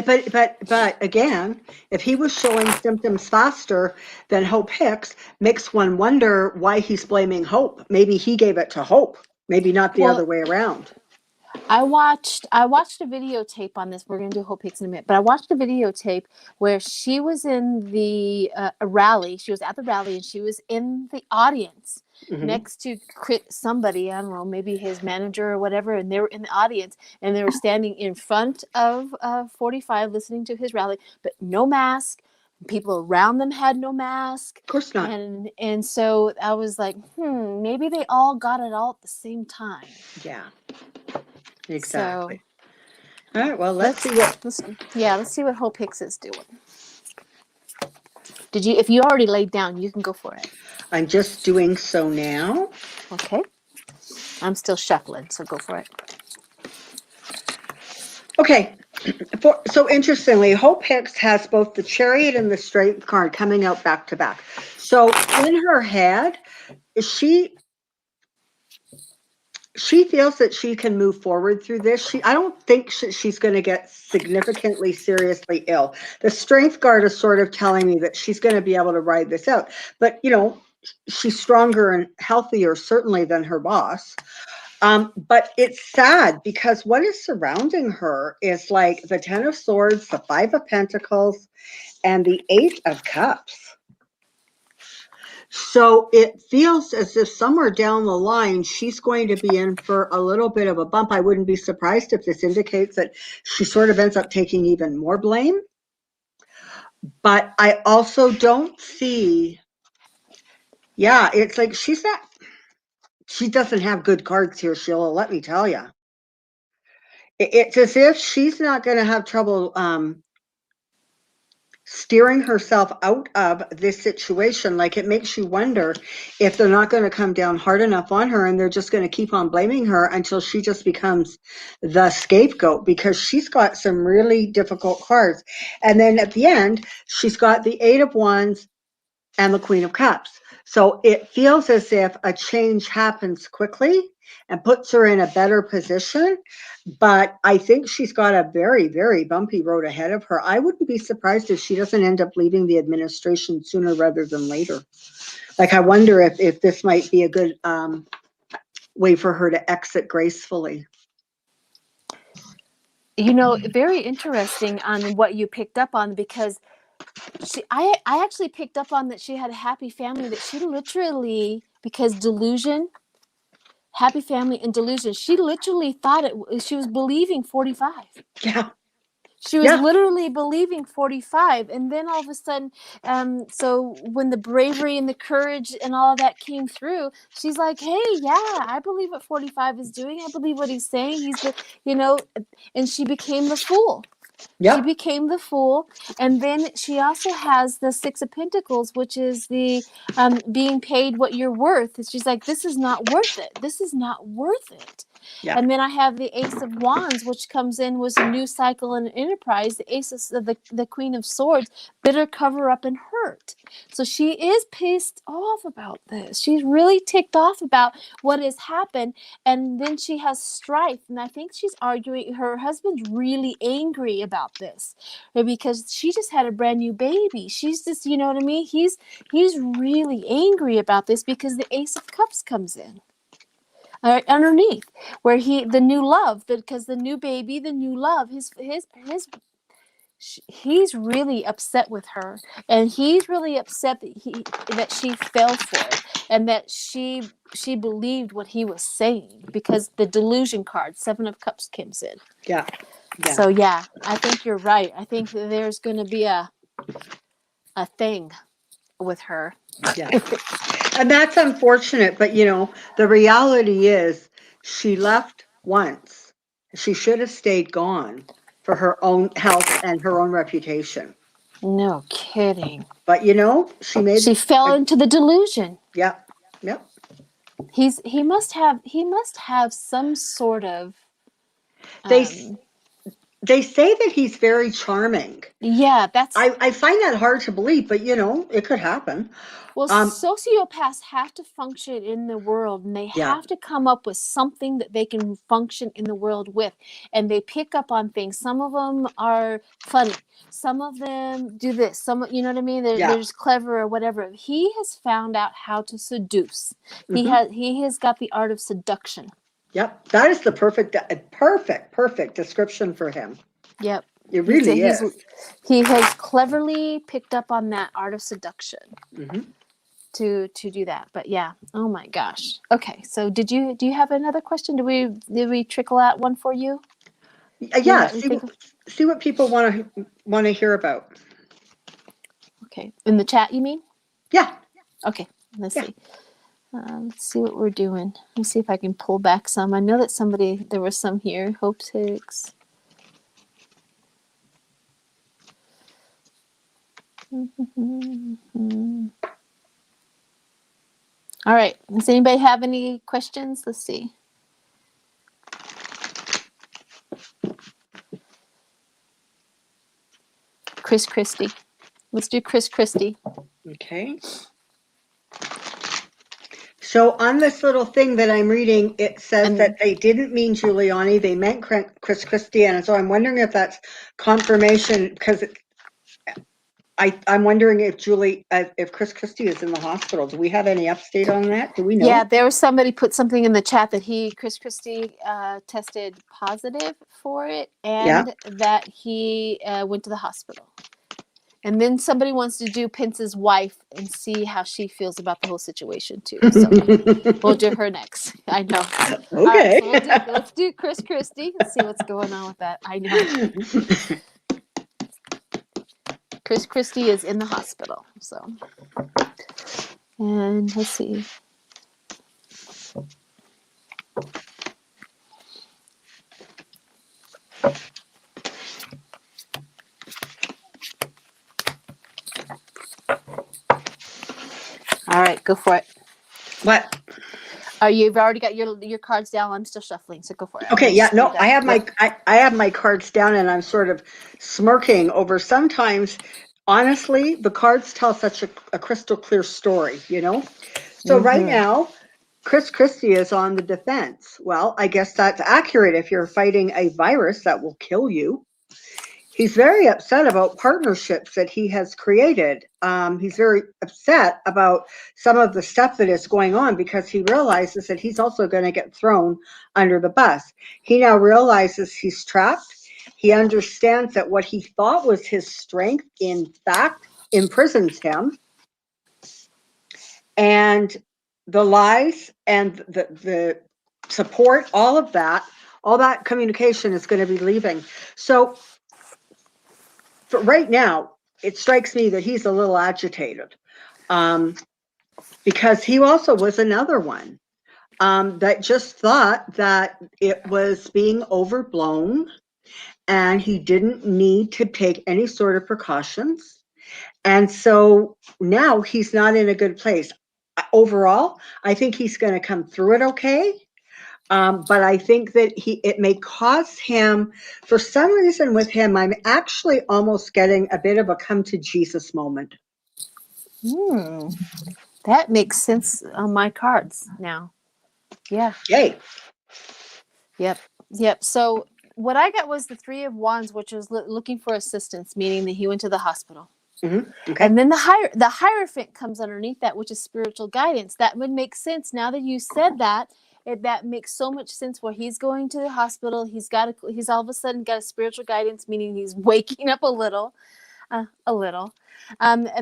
But again, if he was showing symptoms faster than Hope Hicks, makes one wonder why he's blaming Hope. Maybe he gave it to Hope. Maybe not the other way around. I watched a videotape on this. We're going to do Hope Hicks in a minute, but I watched a videotape where she was in the rally. She was at the rally and she was in the audience next to somebody, I don't know, maybe his manager or whatever, and they were in the audience and they were standing in front of 45 listening to his rally, but no mask. People around them had no mask. Of course not. And so I was like, maybe they all got it all at the same time. Yeah. Exactly. So, all right. Well, let's see what Hope Hicks is doing. If you already laid down, you can go for it. I'm just doing so now. Okay. I'm still shuffling, so go for it. Okay. So interestingly, Hope Hicks has both the Chariot and the Strength card coming out back to back. So in her head, she feels that she can move forward through this. I don't think she's going to get significantly seriously ill. The Strength card is sort of telling me that she's going to be able to ride this out. But, she's stronger and healthier certainly than her boss. But it's sad because what is surrounding her is like the Ten of Swords, the Five of Pentacles, and the Eight of Cups. So it feels as if somewhere down the line, she's going to be in for a little bit of a bump. I wouldn't be surprised if this indicates that she sort of ends up taking even more blame. But I also don't see, it's like she doesn't have good cards here, Sheila, let me tell you. It's as if she's not going to have trouble steering herself out of this situation. Like, it makes you wonder if they're not going to come down hard enough on her and they're just going to keep on blaming her until she just becomes the scapegoat, because she's got some really difficult cards. And then at the end, she's got the Eight of Wands and the Queen of Cups. So it feels as if a change happens quickly and puts her in a better position. But I think she's got a very, very bumpy road ahead of her. I wouldn't be surprised if she doesn't end up leaving the administration sooner rather than later. Like, I wonder if this might be a good way for her to exit gracefully. Very interesting on what you picked up on, because I actually picked up on that she had a happy family, that she literally, because delusion, happy family and delusion, she literally thought she was believing 45. Yeah. She was literally believing 45. And then all of a sudden, so when the bravery and the courage and all of that came through, she's like, hey, I believe what 45 is doing. I believe what he's saying. He's and she became the fool. Yep. She became the fool. And then she also has the Six of Pentacles, which is the being paid what you're worth. She's like, this is not worth it. This is not worth it. Yeah. And then I have the Ace of Wands, which comes in with a new cycle and enterprise. The Ace of the Queen of Swords, bitter, cover up, and hurt. So she is pissed off about this. She's really ticked off about what has happened. And then she has strife. And I think she's arguing, her husband's really angry about this because she just had a brand new baby. She's just, you know what I mean? He's really angry about this because the Ace of Cups comes in. Underneath, where the new love, because the new baby, the new love, he's really upset with her, and he's really upset that she fell for it, and that she believed what he was saying, because the delusion card, Seven of Cups, comes in. Yeah. So I think you're right. I think there's going to be a thing with her. Yeah. And that's unfortunate, but the reality is she left once. She should have stayed gone for her own health and her own reputation. No kidding. But she fell into the delusion. Yep. He must have some sort of They say that he's very charming. Yeah, that's. I find that hard to believe, but it could happen. Well, sociopaths have to function in the world, and they have to come up with something that they can function in the world with, and they pick up on things. Some of them are funny. Some of them do this. Some, you know what I mean? They're just clever or whatever. He has found out how to seduce. Mm-hmm. He has got the art of seduction. Yep, that is the perfect description for him. Yep. It really is. He has cleverly picked up on that art of seduction. Mm-hmm. To do that. But oh my gosh. Okay, so do you have another question? Did we trickle out one for you? See what people want to hear about. Okay, in the chat, you mean? Yeah. Okay, let's see. Let's see what we're doing. Let me see if I can pull back some. I know that there was some here. Hope Hicks. All right. Does anybody have any questions? Let's see. Christie. Let's do Christie. Okay. So on this little thing that I'm reading, it says that they didn't mean Giuliani, they meant Chris Christie, and so I'm wondering if that's confirmation, because I'm wondering if Chris Christie is in the hospital. Do we have any update on that? Do we know? Yeah, there was somebody put something in the chat that Chris Christie tested positive for it, and that he went to the hospital. And then somebody wants to do Pence's wife and see how she feels about the whole situation too. So we'll do her next. I know. Okay. All right, so let's do Chris Christie and see what's going on with that. I know. Chris Christie is in the hospital. So, and let's see. All right, go for it. What? You've already got your cards down. I'm still shuffling, so go for it. Okay, yeah, no, I have my cards down, and I'm sort of smirking over. Sometimes, honestly, the cards tell such a crystal clear story, you know. So right now, Chris Christie is on the defense. Well, I guess that's accurate if you're fighting a virus that will kill you. He's very upset about partnerships that he has created. He's very upset about some of the stuff that is going on because he realizes that he's also going to get thrown under the bus. He now realizes he's trapped. He understands that what he thought was his strength, in fact, imprisons him. And the lies and the support, all that communication is going to be leaving. So, right now, it strikes me that he's a little agitated because he also was another one that just thought that it was being overblown and he didn't need to take any sort of precautions. And so now he's not in a good place. Overall, I think he's going to come through it okay. But I think that it may cause him, for some reason with him, I'm actually almost getting a bit of a come to Jesus moment. That makes sense on my cards now. Yeah. Yay. Yep. So what I got was the Three of Wands, which was looking for assistance, meaning that he went to the hospital. Okay. And then the Hierophant comes underneath that, which is spiritual guidance. That would make sense now that you said that. That makes so much sense where he's going to the hospital. He's all of a sudden got a spiritual guidance, meaning he's waking up a little. And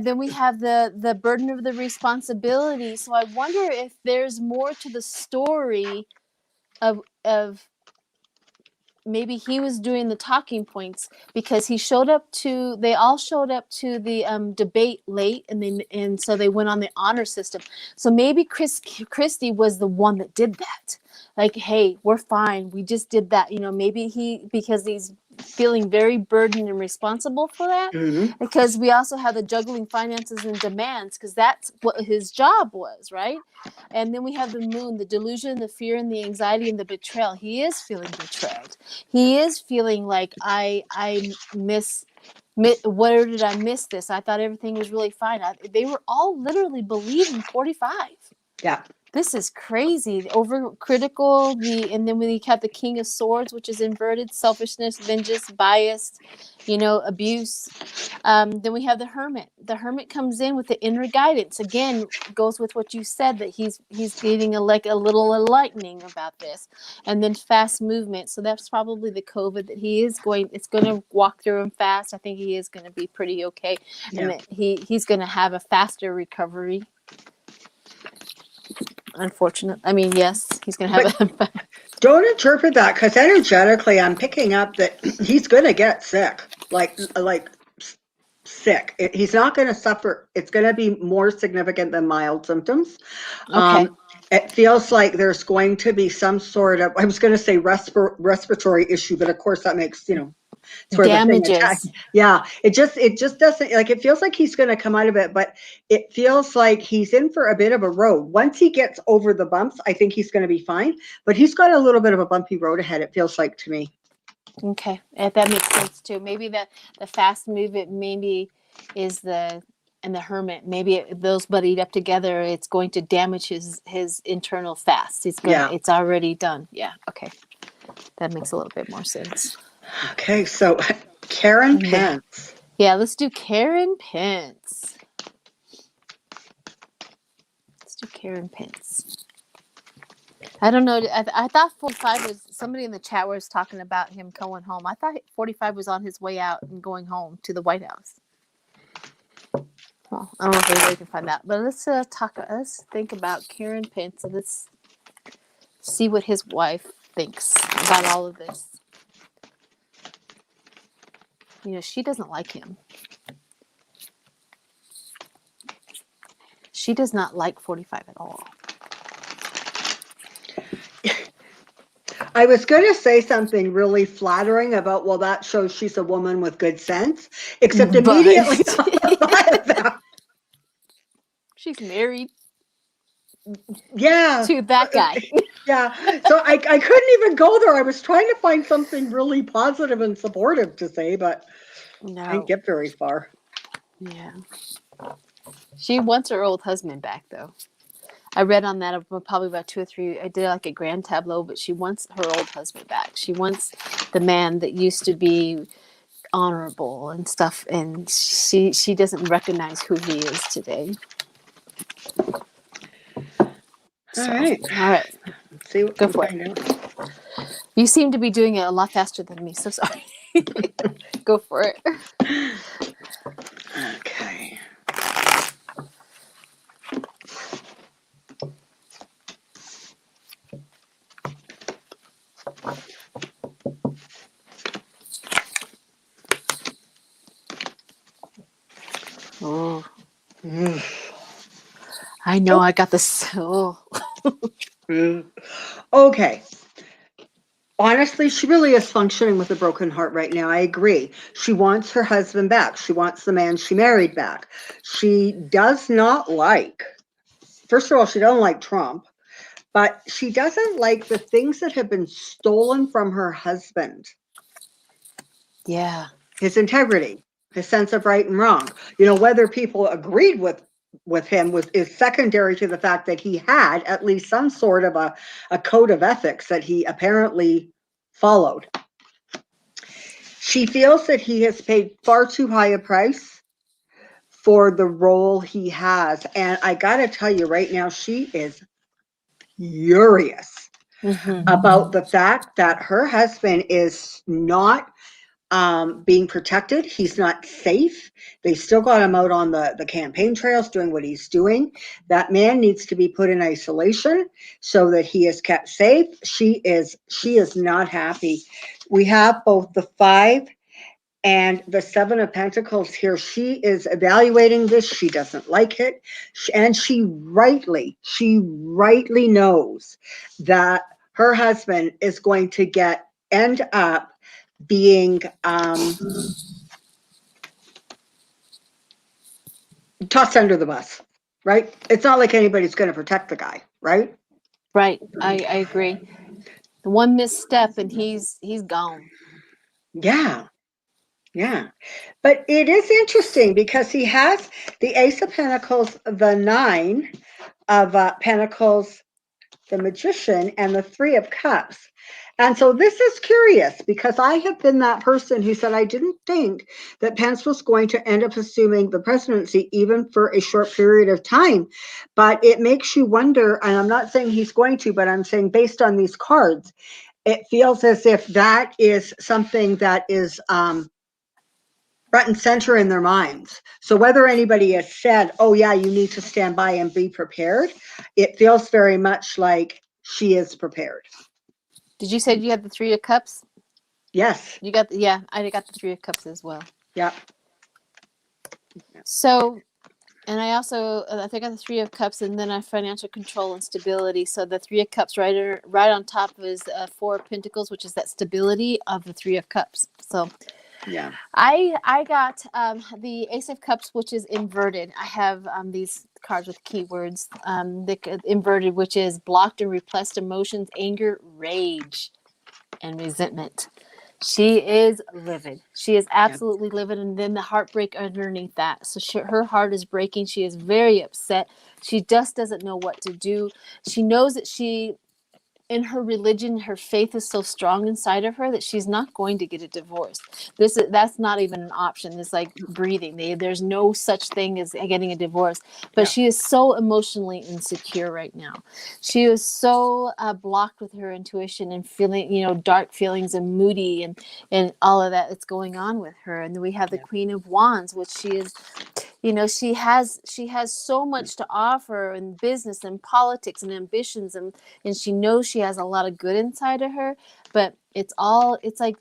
then we have the burden of the responsibility. So I wonder if there's more to the story of maybe he was doing the talking points because they all showed up to the debate late, and so they went on the honor system. So maybe Christie was the one that did that. Like, hey, we're fine. We just did that. Maybe because he's feeling very burdened and responsible for that. Because we also have the juggling finances and demands, because that's what his job was, right? And then we have the Moon, the delusion, the fear, and the anxiety, and the betrayal. He is feeling betrayed. He is feeling like I miss. Where did I miss this? I thought everything was really fine. They were all literally believing 45. Yeah. This is crazy. Overcritical, and then we have the King of Swords, which is inverted, selfishness, vengeance, biased, abuse. Then we have the Hermit. The Hermit comes in with the inner guidance. Again, goes with what you said, that he's getting a little enlightening about this. And then fast movement. So that's probably the COVID that it's going to walk through him fast. I think he is going to be pretty okay. Yeah. And that he's going to have a faster recovery. Unfortunate. I mean, yes, he's going to have Don't interpret that, because energetically I'm picking up that he's going to get sick, like sick. He's not going to suffer. It's going to be more significant than mild symptoms. Okay. It feels like there's going to be some sort of, I was going to say respiratory issue, but of course that makes, damages. Yeah, it just doesn't, like, it feels like he's going to come out of it, but it feels like he's in for a bit of a road. Once he gets over the bumps, I think he's going to be fine, but he's got a little bit of a bumpy road ahead, it feels like to me. Okay, that makes sense too. Maybe the fast movement maybe is the and the hermit. Maybe those buddied up together. It's going to damage his internal fast. It's already done. Yeah. Okay, that makes a little bit more sense. Okay, so Karen And then- Pence. Yeah, let's do Karen Pence. Let's do Karen Pence. I don't know. I thought 45 was, somebody in the chat was talking about him going home. I thought 45 was on his way out and going home to the White House. Well, I don't know if anybody can find that, but let's think about Karen Pence and let's see what his wife thinks about all of this. You know, she doesn't like him. She does not like 45 at all. I was going to say something really flattering about, well, that shows she's a woman with good sense, except immediately I thought of that. She's married Yeah. to that guy. Yeah. So I couldn't even go there. I was trying to find something really positive and supportive to say, but I didn't get very far. Yeah. She wants her old husband back, though. I read on that probably about 2 or 3. I did like a grand tableau, but she wants her old husband back. She wants the man that used to be honorable and stuff, and she doesn't recognize who he is today. All right. Let's see what Go for it. You seem to be doing it a lot faster than me, so sorry. Go for it. Okay. Oh. I know, I got this. Oh. Okay. Honestly, she really is functioning with a broken heart right now. I agree. She wants her husband back. She wants the man she married back. She does not like, first of all, she doesn't like Trump, but she doesn't like the things that have been stolen from her husband. Yeah. His integrity, his sense of right and wrong. You know, whether people agreed with him is secondary to the fact that he had at least some sort of a code of ethics that he apparently followed. She feels that he has paid far too high a price for the role he has. And I got to tell you right now, she is furious about the fact that her husband is not being protected. He's not safe. They still got him out on the campaign trails doing what he's doing. That man needs to be put in isolation so that he is kept safe. She is not happy. We have both the 5 and the 7 of Pentacles here. She is evaluating this. She doesn't like it. And she rightly knows that her husband is going to end up being tossed under the bus, right? It's not like anybody's going to protect the guy, right? Right. I agree. The one misstep and he's gone. Yeah. But it is interesting because he has the Ace of Pentacles, the 9 of Pentacles, the Magician, and the 3 of Cups. And so this is curious because I have been that person who said I didn't think that Pence was going to end up assuming the presidency even for a short period of time. But it makes you wonder, and I'm not saying he's going to, but I'm saying based on these cards, it feels as if that is something that is front and center in their minds. So whether anybody has said, oh yeah, you need to stand by and be prepared, it feels very much like she is prepared. Did you say you had the 3 of Cups? Yes. You got I got the 3 of Cups as well. Yeah. So, and I also I think I got the 3 of Cups and then I financial control and stability. So the 3 of Cups right on top is 4 of Pentacles, which is that stability of the 3 of Cups. So yeah, I got the Ace of Cups, which is inverted. I have these cards with keywords. The inverted, which is blocked and repressed emotions, anger, rage, and resentment. She is livid. She is Yeah. absolutely livid, and then the heartbreak underneath that. So her heart is breaking. She is very upset. She just doesn't know what to do. She knows that in her religion, her faith is so strong inside of her that she's not going to get a divorce. That's not even an option. It's like breathing. There's no such thing as getting a divorce. But Yeah. she is so emotionally insecure right now. She is so blocked with her intuition and feeling, dark feelings and moody and all of that that's going on with her. And then we have the Queen of Wands, which she is. She has so much to offer in business and politics and ambitions, and she knows she has a lot of good inside of her, but it's like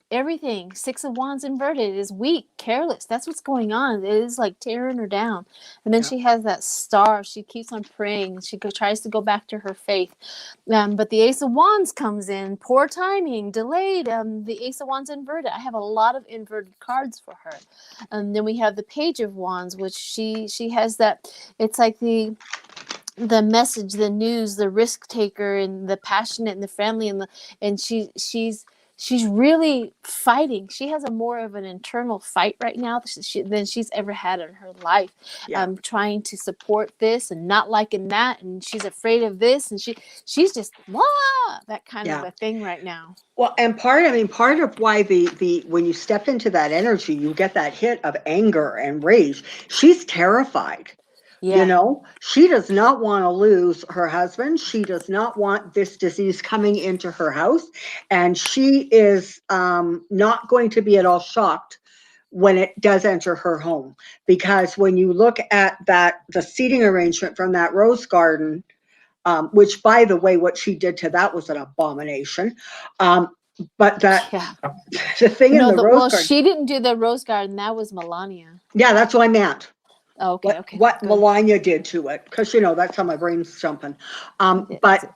everything. Six of Wands inverted is weak, careless. That's what's going on. It is like tearing her down. And then she has that star. She keeps on praying. She tries to go back to her faith. But the Ace of Wands comes in. Poor timing, delayed. The Ace of Wands inverted. I have a lot of inverted cards for her. And then we have the Page of Wands, which she has that. It's like the message, the news, the risk taker, and the passionate, and the family, and she's really fighting. She has a more of an internal fight right now than she's ever had in her life. Trying to support this and not liking that, and she's afraid of this, and she's just that kind of a thing right now. Well, and part of why the when you step into that energy, you get that hit of anger and rage. She's terrified. She does not want to lose her husband. She does not want this disease coming into her house. And she is not going to be at all shocked when it does enter her home. Because when you look at the seating arrangement from that rose garden, which, by the way, what she did to that was an abomination. But the thing in the rose garden. She didn't do the rose garden. That was Melania. Yeah, that's what I meant. Okay. What Melania did to it, because that's how my brain's jumping. But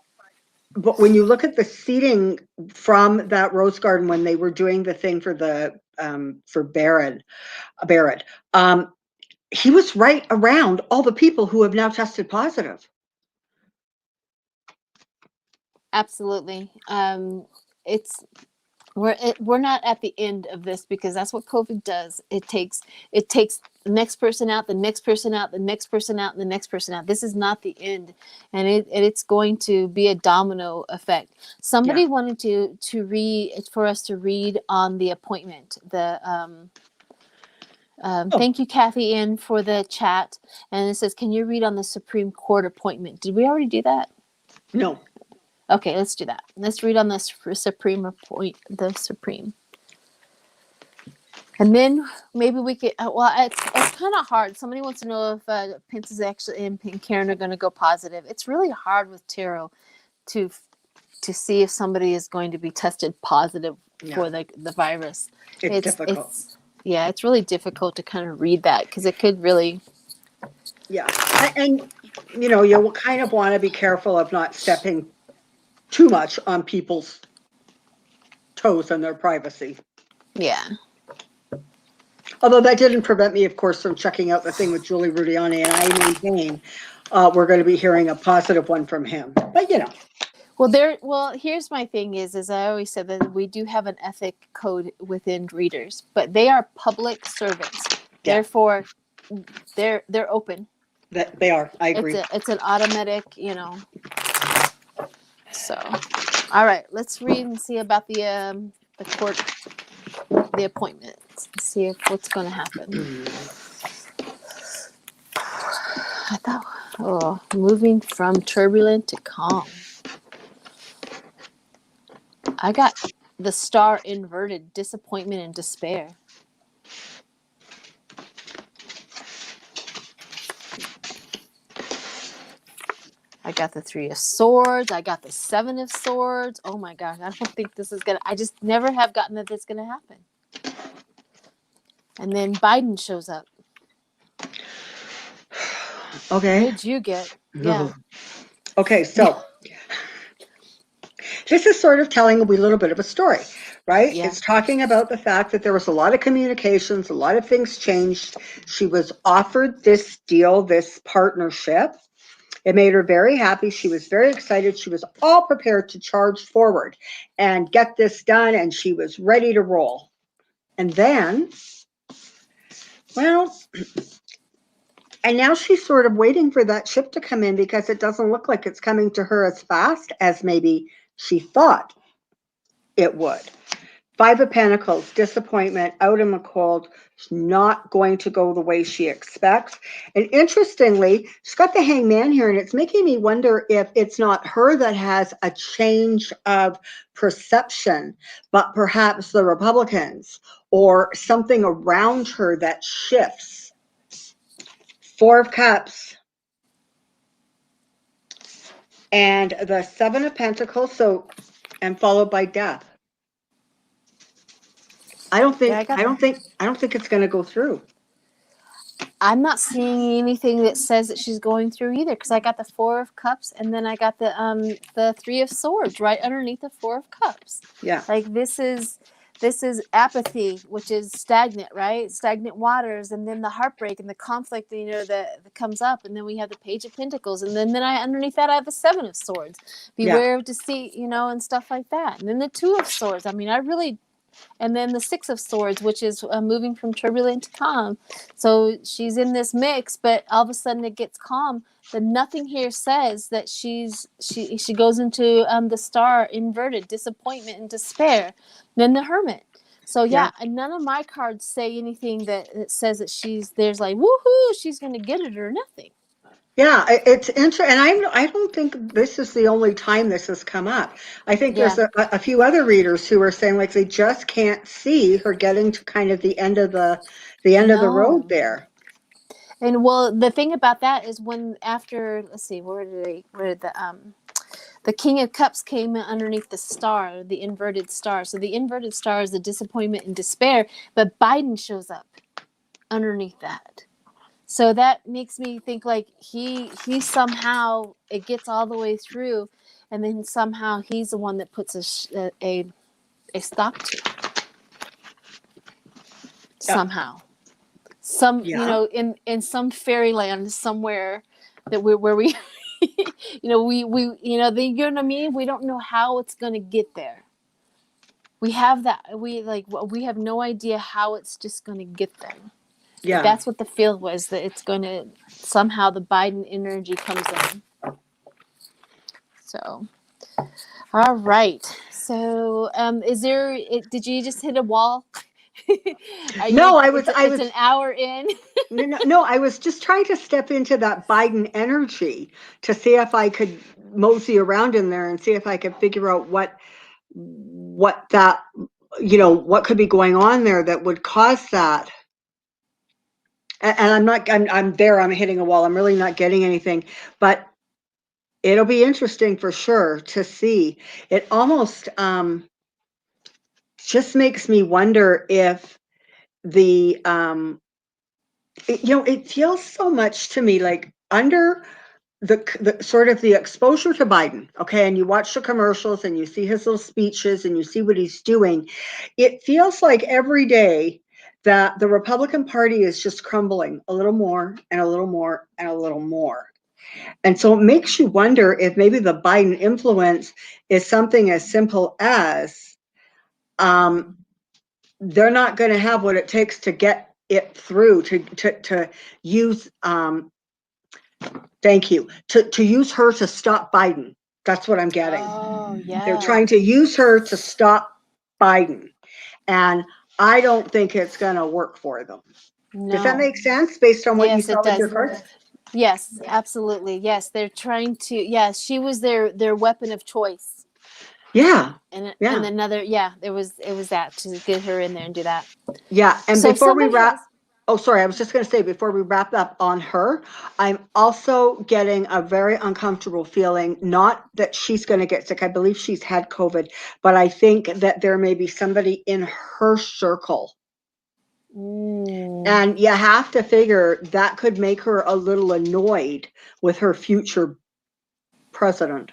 when you look at the seating from that rose garden when they were doing the thing for Barrett, he was right around all the people who have now tested positive. Absolutely. We're not at the end of this, because that's what COVID does. It takes the next person out, the next person out, the next person out, and the next person out. This is not the end, and it's going to be a domino effect. Somebody wanted to read for us to read on the appointment. Thank you, Kathy, in for the chat, and it says, "Can you read on the Supreme Court appointment?" Did we already do that? No. Okay, let's do that. Let's read on the Supreme. And then maybe we could, it's kind of hard. Somebody wants to know if Pence is actually and Karen are going to go positive. It's really hard with tarot to see if somebody is going to be tested positive for the virus. It's difficult. It's really difficult to kind of read that, because it could really. Yeah, and you kind of want to be careful of not stepping too much on people's toes and their privacy. Yeah. Although that didn't prevent me, of course, from checking out the thing with Julie Rudiani, and I maintain we're going to be hearing a positive one from him. But Well, here's my thing is I always said that we do have an ethic code within readers, but they are public servants. Yeah. Therefore, they're open. They are. I agree. It's an automatic, So, all right, let's read and see about the court, the appointments. See what's going to happen. I thought, moving from turbulent to calm. I got the star inverted, disappointment and despair. I got the 3 of Swords. I got the 7 of Swords. Oh my gosh, I don't think this is I just never have gotten that it's going to happen. And then Biden shows up. Okay. What did you get? Yeah. Okay, so this is sort of telling a wee little bit of a story, right? Yeah. It's talking about the fact that there was a lot of communications, a lot of things changed. She was offered this deal, this partnership. It made her very happy. She was very excited. She was all prepared to charge forward and get this done, and she was ready to roll. And then, well, and now she's sort of waiting for that ship to come in because it doesn't look like it's coming to her as fast as maybe she thought it would. Five of Pentacles, disappointment, out in the cold. It's not going to go the way she expects. And interestingly, she's got the Hangman here, and it's making me wonder if it's not her that has a change of perception, but perhaps the Republicans or something around her that shifts. Four of Cups. And the Seven of Pentacles, and followed by death. I don't think it's going to go through. I'm not seeing anything that says that she's going through either, because I got the Four of Cups and then I got the Three of Swords right underneath the Four of Cups. Yeah. Like this is apathy, which is stagnant, right? Stagnant waters, and then the heartbreak and the conflict, that comes up, and then we have the Page of Pentacles, and then underneath that I have the Seven of Swords. Beware of deceit, and stuff like that. And then the Two of Swords. I mean, and then the Six of Swords, which is moving from turbulent to calm. So she's in this mix, but all of a sudden it gets calm. But nothing here says that she goes into the Star inverted, disappointment and despair. Then the Hermit. So none of my cards say anything that says that there's like, woohoo, she's going to get it or nothing. Yeah, it's interesting, and I don't think this is the only time this has come up. I think there's a few other readers who are saying like they just can't see her getting to kind of the end of the road there. And well, the thing about that is let's see, where did the King of Cups came underneath the Star, the inverted Star. So the inverted Star is the disappointment and despair, but Biden shows up underneath that. So that makes me think like he somehow, it gets all the way through, and then somehow he's the one that puts a stop to it. Somehow. In some fairyland somewhere where we you know what I mean? We don't know how it's going to get there. We have no idea how it's just going to get there. Yeah. That's what the feel was, that it's going to somehow the Biden energy comes in. So, all right. So, did you just hit a wall? It's an hour in. No, I was just trying to step into that Biden energy to see if I could mosey around in there and see if I could figure out what that, what could be going on there that would cause that. And I'm hitting a wall. I'm really not getting anything, but it'll be interesting for sure to see. It almost just makes me wonder if it feels so much to me like under the sort of the exposure to Biden, okay, and you watch the commercials and you see his little speeches and you see what he's doing, it feels like every day that the Republican Party is just crumbling a little more and a little more and a little more. And so it makes you wonder if maybe the Biden influence is something as simple as they're not going to have what it takes to get it through, to use to use her to stop Biden. That's what I'm getting. Oh, yeah. They're trying to use her to stop Biden. And I don't think it's going to work for them. No. Does that make sense based on what you saw with your cards? Yes, absolutely. Yes, they're trying to. She was their weapon of choice. Yeah. And another, it was that to get her in there and do that. Yeah, and so before we wrap. Oh, sorry. I was just going to say, before we wrap up on her, I'm also getting a very uncomfortable feeling, not that she's going to get sick. I believe she's had COVID, but I think that there may be somebody in her circle. And you have to figure that could make her a little annoyed with her future president.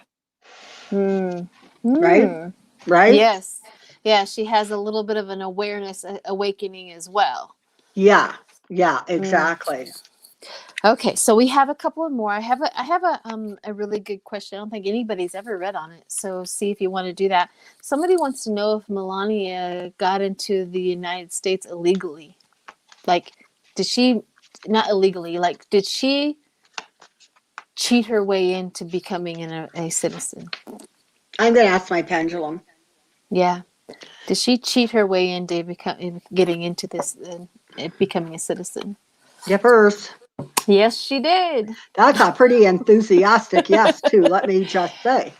Right? Right? Yes. Yeah, she has a little bit of an awareness awakening as well. Yeah, exactly. Okay, so we have a couple of more. I have a really good question. I don't think anybody's ever read on it. So see if you want to do that. Somebody wants to know if Melania got into the United States illegally. Like, did she not illegally? Like, did she cheat her way into becoming a citizen? I'm going to ask my pendulum. Yeah. Did she cheat her way into getting into this, becoming a citizen? Yippers. Yes, she did. That's a pretty enthusiastic yes, too, let me just say.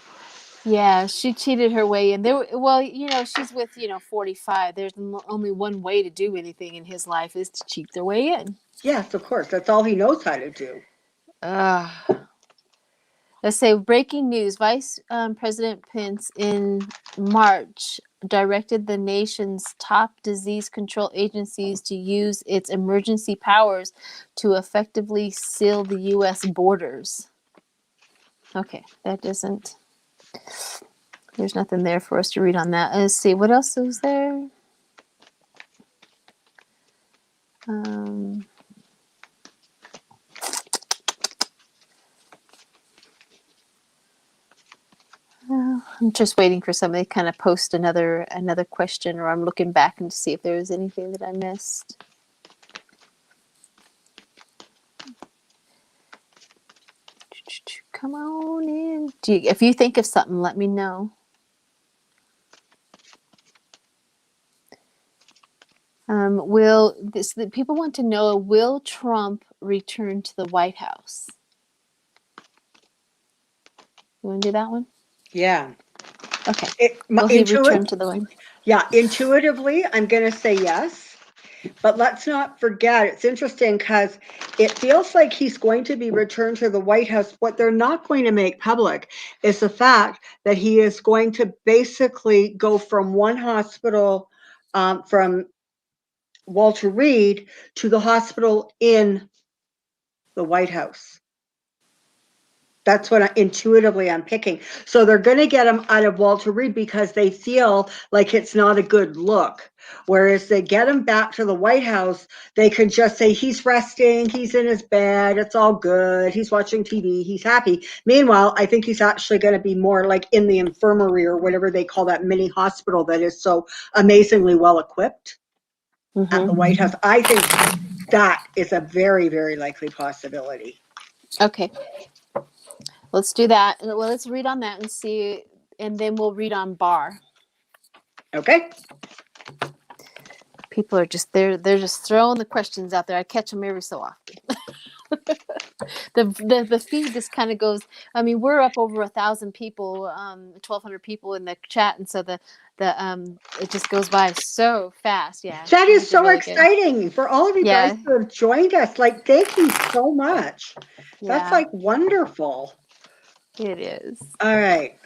Yeah, she cheated her way in. Well, she's with 45. There's only one way to do anything in his life is to cheat their way in. Yes, of course. That's all he knows how to do. Let's say breaking news. Vice President Pence in March directed the nation's top disease control agencies to use its emergency powers to effectively seal the U.S. borders. Okay, that doesn't... There's nothing there for us to read on that. Let's see, what else is there? I'm just waiting for somebody to kind of post another question, or I'm looking back and to see if there was anything that I missed. Come on in. If you think of something, let me know. People want to know, will Trump return to the White House? You want to do that one? Yeah. Okay. Will he return to the White House? Yeah, intuitively, I'm going to say yes. But let's not forget, it's interesting because it feels like he's going to be returned to the White House. What they're not going to make public is the fact that he is going to basically go from one hospital, from Walter Reed, to the hospital in the White House. That's what intuitively I'm picking. So they're going to get him out of Walter Reed because they feel like it's not a good look. Whereas they get him back to the White House, they can just say he's resting, he's in his bed, it's all good, he's watching TV, he's happy. Meanwhile, I think he's actually going to be more like in the infirmary or whatever they call that mini hospital that is so amazingly well equipped at the White House. I think that is a very, very likely possibility. Okay. Let's do that. Well, let's read on that and see, and then we'll read on Barr. Okay. People are just they're just throwing the questions out there. I catch them every so often. The feed just kind of goes. I mean, we're up over 1,000 people, 1,200 people in the chat, and so the it just goes by so fast. Yeah, that is so really exciting good. For all of you guys who have joined us. Like, thank you so much. Yeah. That's like wonderful. It is. All right.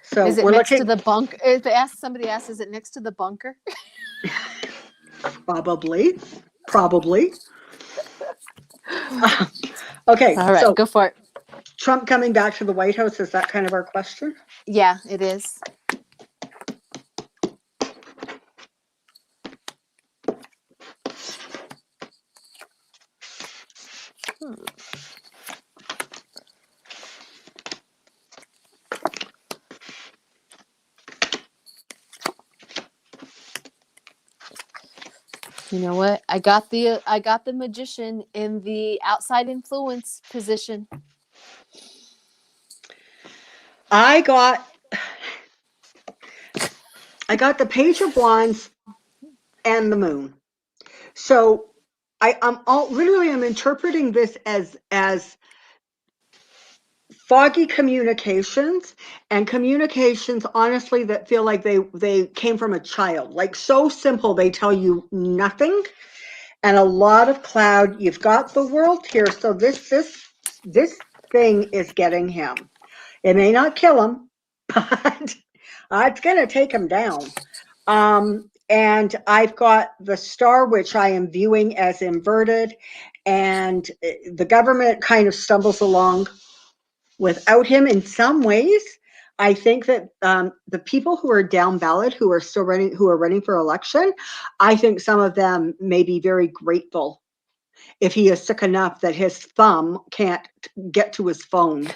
So is it next to the bunker? Somebody asked, is it next to the bunker? Probably. Okay. All right, so go for it. Trump coming back to the White House, is that kind of our question? Yeah, it is. You know what? I got the magician in the outside influence position. I got the Page of Wands and the Moon. So I'm interpreting this as foggy communications, and communications, honestly, that feel like they came from a child, like so simple they tell you nothing, and a lot of cloud. You've got the World here, so this thing is getting him. It may not kill him, but it's going to take him down. And I've got the Star, which I am viewing as inverted, and the government kind of stumbles along without him in some ways. I think that the people who are down ballot, who are running for election, I think some of them may be very grateful if he is sick enough that his thumb can't get to his phone.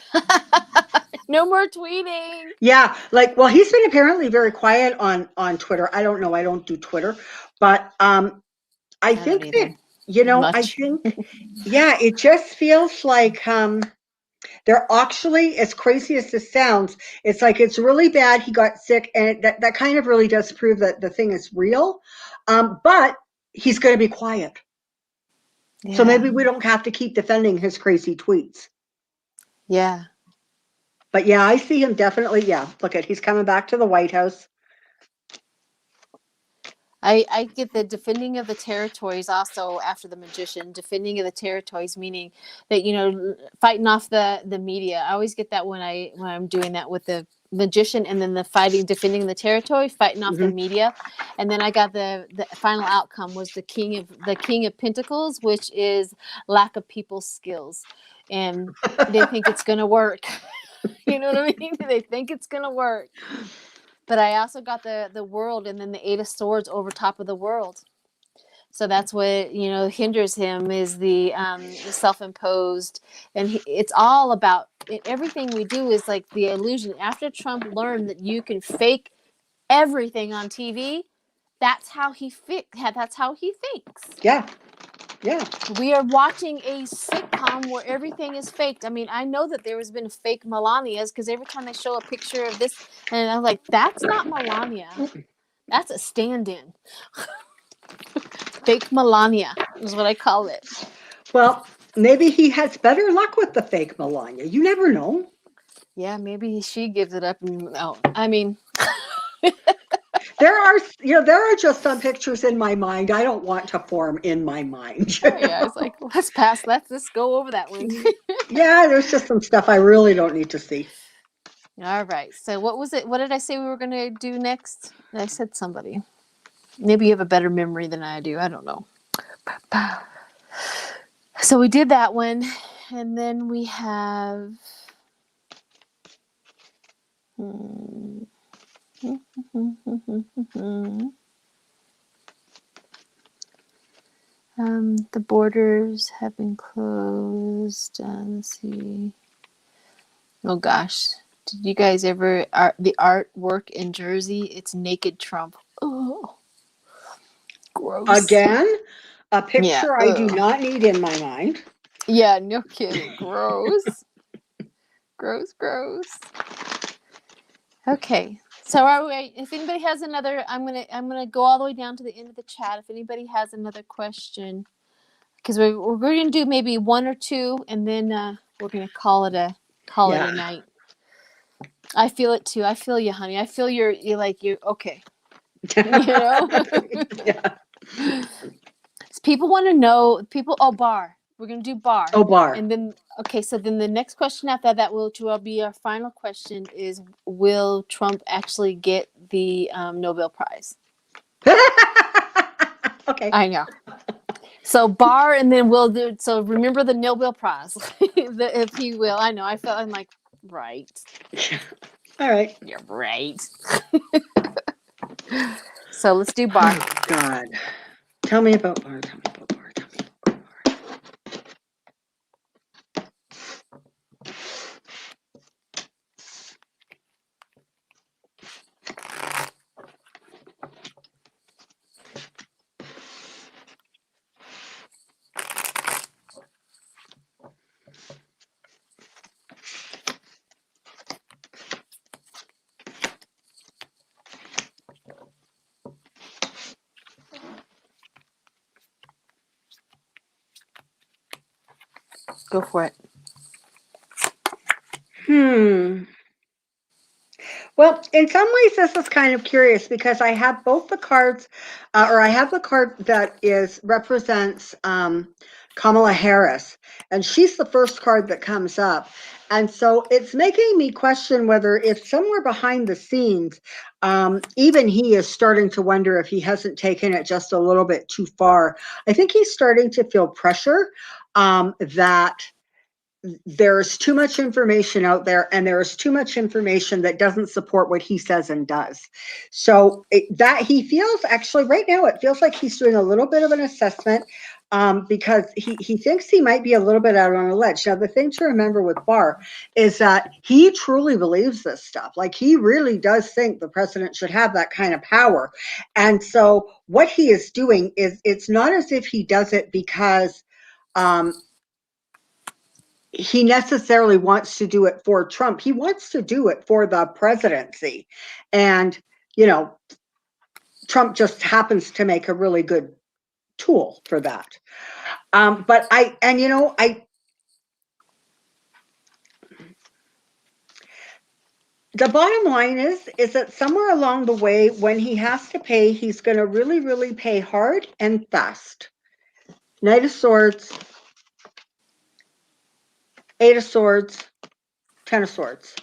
No more tweeting. Yeah, like, well, he's been apparently very quiet on Twitter. I don't know. I don't do Twitter, but I think that, I think, yeah, it just feels like they're actually, as crazy as this sounds, it's like it's really bad he got sick, and that kind of really does prove that the thing is real. But he's going to be quiet. Yeah. So maybe we don't have to keep defending his crazy tweets. Yeah. But yeah, I see him definitely. Yeah, look at, he's coming back to the White House. I get the defending of the territories also after the magician. Defending of the territories, meaning that, fighting off the media. I always get that when I'm doing that with the magician, and then the defending the territory, fighting off the media. And then I got the final outcome was the king of pentacles, which is lack of people skills, and they think it's gonna work. You know what I mean? They think it's gonna work. But I also got the world, and then the 8 of swords over top of the world. So that's what, hinders him is the self-imposed. And it's all about everything we do is like the illusion. After Trump learned that you can fake everything on TV, that's how he thinks. Yeah. Yeah. We are watching a sitcom where everything is faked. I mean, I know that there has been fake Melanias because every time they show a picture of this, and I'm like, that's not Melania. That's a stand-in. Fake Melania is what I call it. Well, maybe he has better luck with the fake Melania. You never know. Yeah, maybe she gives it up. I mean... There are just some pictures in my mind I don't want to form in my mind. Yeah, it's like, let's go over that one. Yeah, there's just some stuff I really don't need to see. All right. So what was it? What did I say we were going to do next? I said somebody. Maybe you have a better memory than I do. I don't know. So we did that one. And then we have... the borders have been closed. Let's see. Oh gosh, did you guys ever the artwork in Jersey? It's naked Trump. Oh, gross. Again, a picture I do not need in my mind. Yeah, no kidding. Gross. Gross. Okay. So if anybody has another, I'm gonna go all the way down to the end of the chat. If anybody has another question, because we're gonna do maybe one or two, and then we're gonna call it a night. I feel it too. I feel you, honey. I feel you're okay. Yeah. People want to know. Barr. We're gonna do Barr. Oh, Barr. And then so then the next question after that will be our final question is: will Trump actually get the Nobel Prize? Okay. I know. So Barr, and then we'll do. So remember the Nobel Prize, if he will. I know. I'm like, right. All right. You're right. So let's do Barr. Oh, God. Tell me about Barr. Go for it. Well, in some ways, this is kind of curious because I have both the cards, or I have the card that represents Kamala Harris, and she's the first card that comes up. And so it's making me question whether if somewhere behind the scenes, even he is starting to wonder if he hasn't taken it just a little bit too far. I think he's starting to feel pressure that there's too much information out there, and there's too much information that doesn't support what he says and does. So that he feels, actually right now, it feels like he's doing a little bit of an assessment, because he thinks he might be a little bit out on a ledge. Now, the thing to remember with Barr is that he truly believes this stuff. Like, he really does think the president should have that kind of power. And so what he is doing is, it's not as if he does it because he necessarily wants to do it for Trump. He wants to do it for the presidency. And, Trump just happens to make a really good tool for that. But the bottom line is that somewhere along the way, when he has to pay, he's going to really, really pay hard and fast. Knight of Swords, Eight of Swords, Ten of Swords.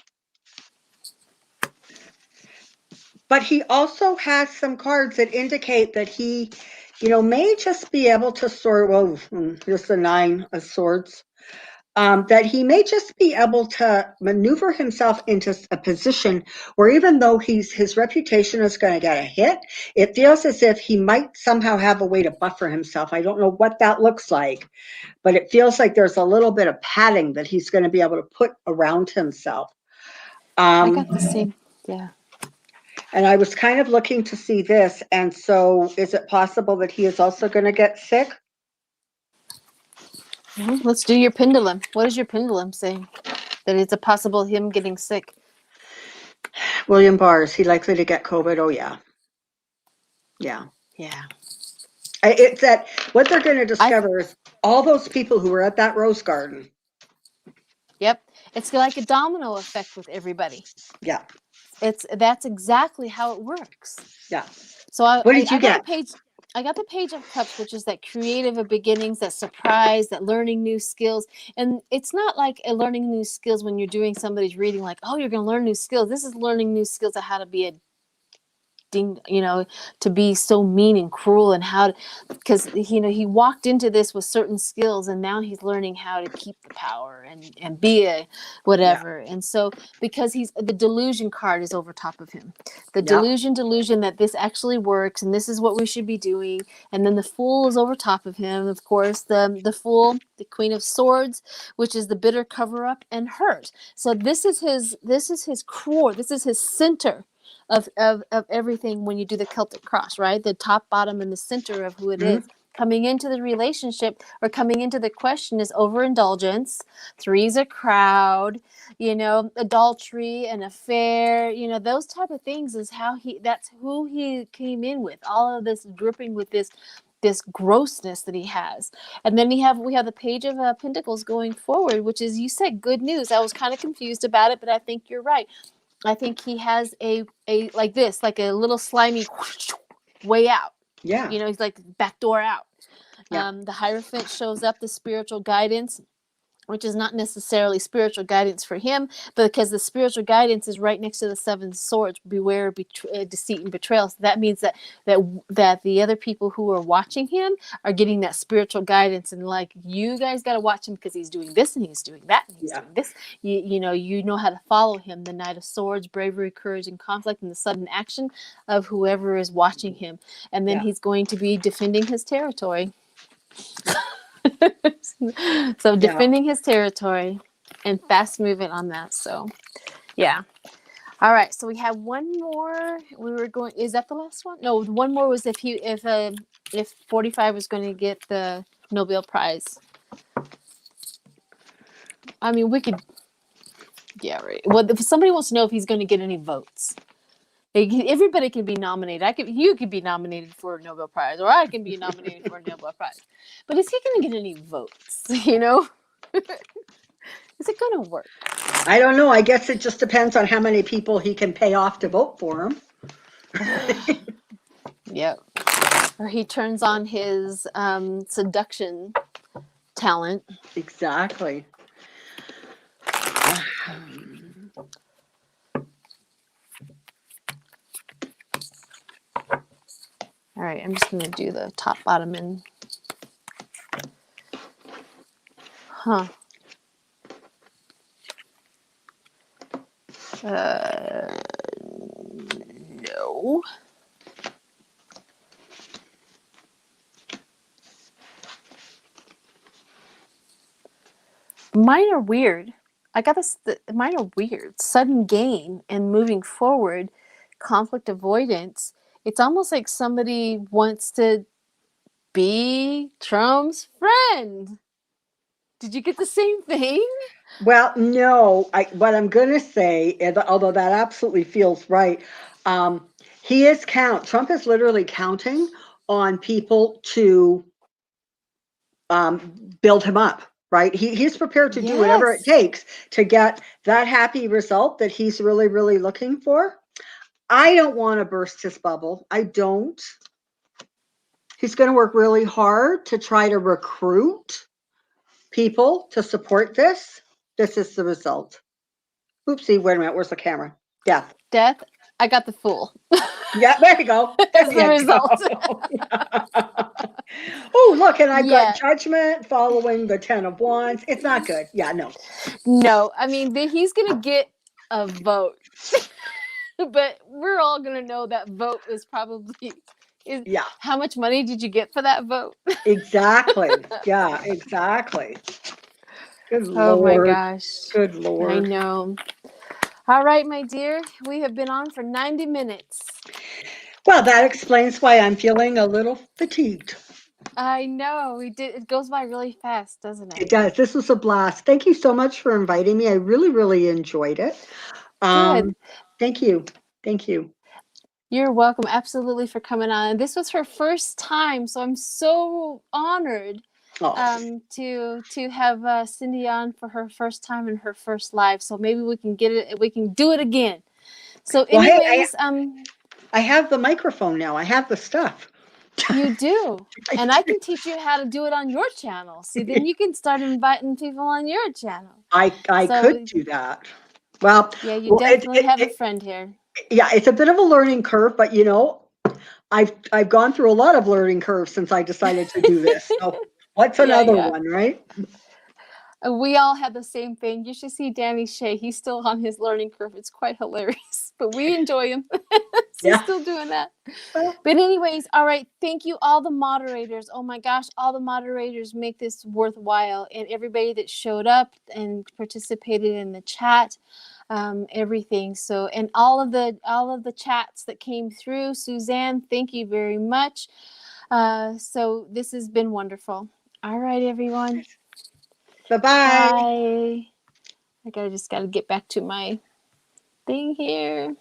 But he also has some cards that indicate that he, may just be able to sort, well, here's the Nine of Swords, that he may just be able to maneuver himself into a position where, even though his reputation is going to get a hit, it feels as if he might somehow have a way to buffer himself. I don't know what that looks like, but it feels like there's a little bit of padding that he's going to be able to put around himself. I got the same, yeah. And I was kind of looking to see this. And so is it possible that he is also going to get sick? Let's do your pendulum. What is your pendulum saying? That it's a possible him getting sick. William Barr, is he likely to get COVID? Oh, yeah. Yeah. Yeah. It's that what they're going to discover is all those people who were at that rose garden. Yep. It's like a domino effect with everybody. Yeah. That's exactly how it works. Yeah. So what did you get? I got the Page of Cups, which is that creative of beginnings, that surprise, that learning new skills. And it's not like a learning new skills when you're doing somebody's reading, like, oh, you're going to learn new skills. This is learning new skills of how to be to be so mean and cruel, and how to, because he walked into this with certain skills, and now he's learning how to keep the power and be a whatever. Yeah. And so because the delusion card is over top of him, the delusion that this actually works and this is what we should be doing, and then the Fool is over top of him, of course, the Fool, the Queen of Swords, which is the bitter cover up and hurt. So this is his core, this is his center of everything. When you do the Celtic cross, right, the top, bottom, and the center of who it is coming into the relationship or coming into the question is overindulgence, three's a crowd, adultery, an affair, those type of things is that's who he came in with, all of this dripping with this grossness that he has. And then we have the Page of Pentacles going forward, which is, you said, good news. I was kind of confused about it, but I think you're right. I think he has a like this, like a little slimy way out. Yeah. He's like back door out. Yeah. The Hierophant shows up, the spiritual guidance, which is not necessarily spiritual guidance for him, but because the spiritual guidance is right next to the Seven Swords, beware deceit and betrayal. So that means that the other people who are watching him are getting that spiritual guidance, and like, you guys got to watch him because he's doing this and he's doing that and he's doing this. You know how to follow him. The Knight of Swords, bravery, courage, and conflict, and the sudden action of whoever is watching him. And then he's going to be defending his territory. So defending his territory and fast moving on that. So yeah. All right. So we have one more. Is that the last one? No, one more was if 45 was going to get the Nobel Prize. I mean, we could. Yeah, right. Well, if somebody wants to know if he's going to get any votes. Everybody can be nominated. You could be nominated for a Nobel Prize, or I can be nominated for a Nobel Prize. But is he going to get any votes? Is it going to work? I don't know. I guess it just depends on how many people he can pay off to vote for him. Yep. Or he turns on his seduction talent. Exactly. All right, I'm just going to do the top, bottom, and... No. Mine are weird. I got this. Mine are weird. Sudden gain and moving forward, conflict avoidance. It's almost like somebody wants to be Trump's friend. Did you get the same thing? Well, no. What I'm going to say, although that absolutely feels right, Trump is literally counting on people to build him up, right? He's prepared to do whatever it Yes. takes to get that happy result that he's really, really looking for. I don't want to burst his bubble. I don't. He's going to work really hard to try to recruit people to support this. This is the result. Oopsie, wait a minute. Where's the camera? Death. Death. I got the Fool. Yeah, there you go. That's the result. Oh, look, and I've Yeah. got Judgment following the 10 of Wands. It's not good. Yeah, no. No, I mean, he's going to get a vote. But we're all going to know that vote is probably... Yeah. How much money did you get for that vote? Exactly. Yeah, exactly. Good Oh Lord. my gosh. Good Lord. I know. All right, my dear. We have been on for 90 minutes. Well, that explains why I'm feeling a little fatigued. I know. It goes by really fast, doesn't it? It does. This was a blast. Thank you so much for inviting me. I really, really enjoyed it. Good. Thank you. Thank you. You're welcome. Absolutely, for coming on. And this was her first time, so I'm so honored to have Cindy on for her first time in her first live. So maybe we can do it again. So anyways, hey, I have the microphone now. I have the stuff. You do. And I can teach you how to do it on your channel. See, then you can start inviting people on your channel. I could do that. Well, yeah, you definitely have a friend here. Yeah, it's a bit of a learning curve, but I've gone through a lot of learning curves since I decided to do this. So what's another one, right? We all had the same thing. You should see Danny Shea. He's still on his learning curve. It's quite hilarious, but we enjoy him. He's still doing that. But anyways, all right. Thank you, all the moderators. Oh my gosh, all the moderators make this worthwhile, and everybody that showed up and participated in the chat, everything. So, and all of the chats that came through. Suzanne, thank you very much. So this has been wonderful. All right, everyone. Bye-bye. Bye. I just gotta get back to my thing here.